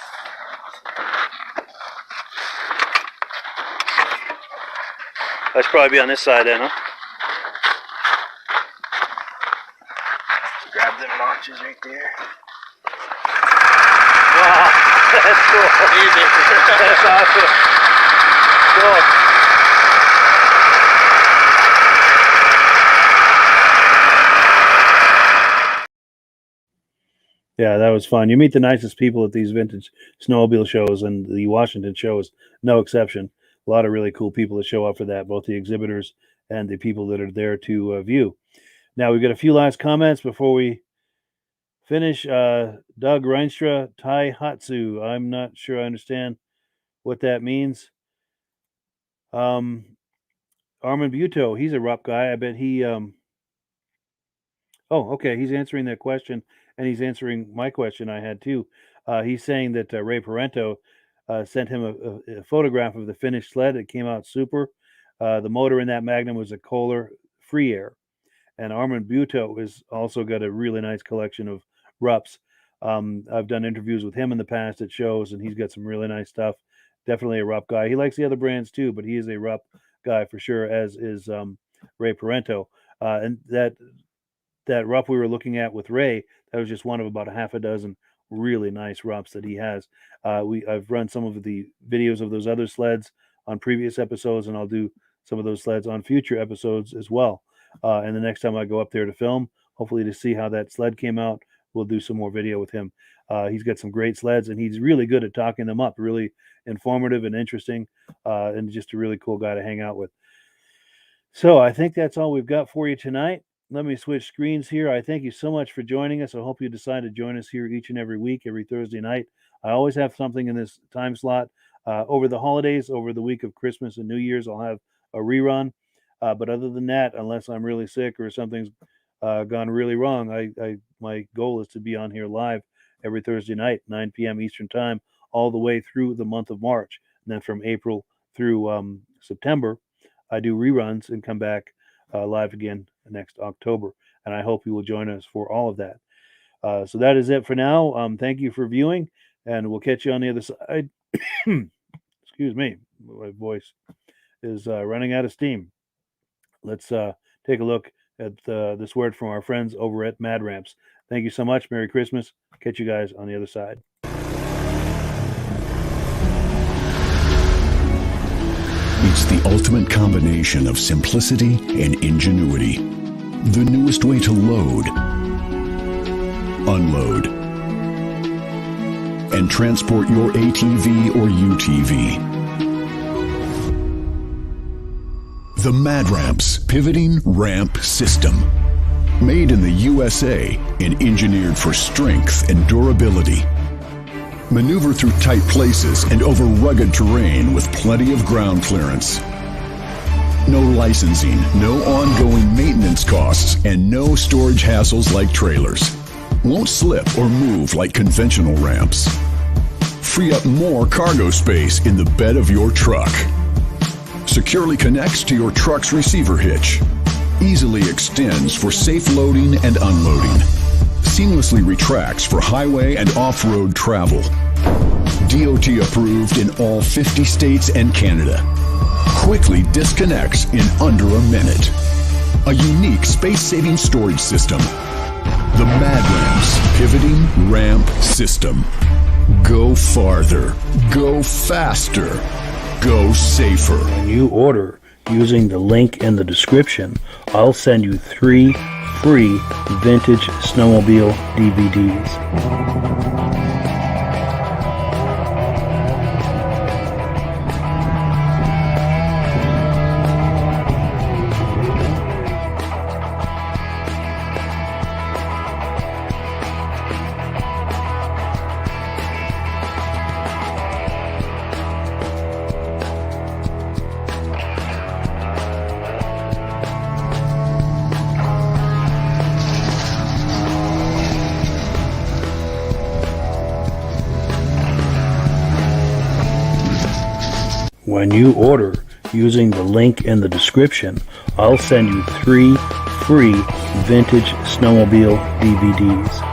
Let's probably be on this side then, huh? Grab them notches right there. Wow, that's cool. Easy. That's awesome. Cool. Yeah, that was fun. You meet the nicest people at these vintage snowmobile shows, and the Washington show is no exception. A lot of really cool people that show up for that, both the exhibitors and the people that are there to view. Now, we've got a few last comments before we finish. Doug Reinstra, Taihatsu. I'm not sure I understand what that means. Armin Buto, he's a Rupp guy. I bet he... Oh, okay, he's answering that question. And he's answering my question I had too. He's saying that Ray Parenteau sent him a photograph of the finished sled. It came out super. The motor in that Magnum was a Kohler free air. And Armin Buto has also got a really nice collection of Rupps. I've done interviews with him in the past at shows, and he's got some really nice stuff. Definitely a Rupp guy. He likes the other brands too, but he is a Rupp guy for sure, as is Ray Parenteau. And that Rupp we were looking at with Ray, that was just one of about a half a dozen really nice Rupps that he has. I've run some of the videos of those other sleds on previous episodes, and I'll do some of those sleds on future episodes as well. And the next time I go up there to film, hopefully to see how that sled came out, we'll do some more video with him. He's got some great sleds, and he's really good at talking them up, really informative and interesting, and just a really cool guy to hang out with. So I think that's all we've got for you tonight. Let me switch screens here. I thank you so much for joining us. I hope you decide to join us here each and every week, every Thursday night. I always have something in this time slot. Over the holidays, over the week of Christmas and New Year's, I'll have a rerun. But other than that, unless I'm really sick or something's gone really wrong, my goal is to be on here live every Thursday night, 9 p.m. Eastern Time, all the way through the month of March. And then from April through September, I do reruns and come back live again next October. And I hope you will join us for all of that. So that is it for now. Thank you for viewing, and we'll catch you on the other side. Excuse me, my voice is running out of steam. Let's take a look at this word from our friends over at Mad Ramps. Thank you so much. Merry Christmas. Catch you guys on the other side. It's the ultimate combination of simplicity and ingenuity. The newest way to load, unload, and transport your ATV or UTV. The Mad Ramps Pivoting Ramp System. Made in the USA and engineered for strength and durability. Maneuver through tight places and over rugged terrain with plenty of ground clearance. No licensing, no ongoing maintenance costs, and no storage hassles like trailers. Won't slip or move like conventional ramps. Free up more cargo space in the bed of your truck. Securely connects to your truck's receiver hitch. Easily extends for safe loading and unloading. Seamlessly retracts for highway and off-road travel. DOT approved in all 50 states and Canada. Quickly disconnects in under a minute. A unique space-saving storage system. The MadRamps Pivoting Ramp System. Go farther. Go faster. Go safer. When you order using the link in the description, I'll send you 3 free Vintage Snowmobile DVDs. When you order using the link in the description, I'll send you 3 free Vintage Snowmobile DVDs.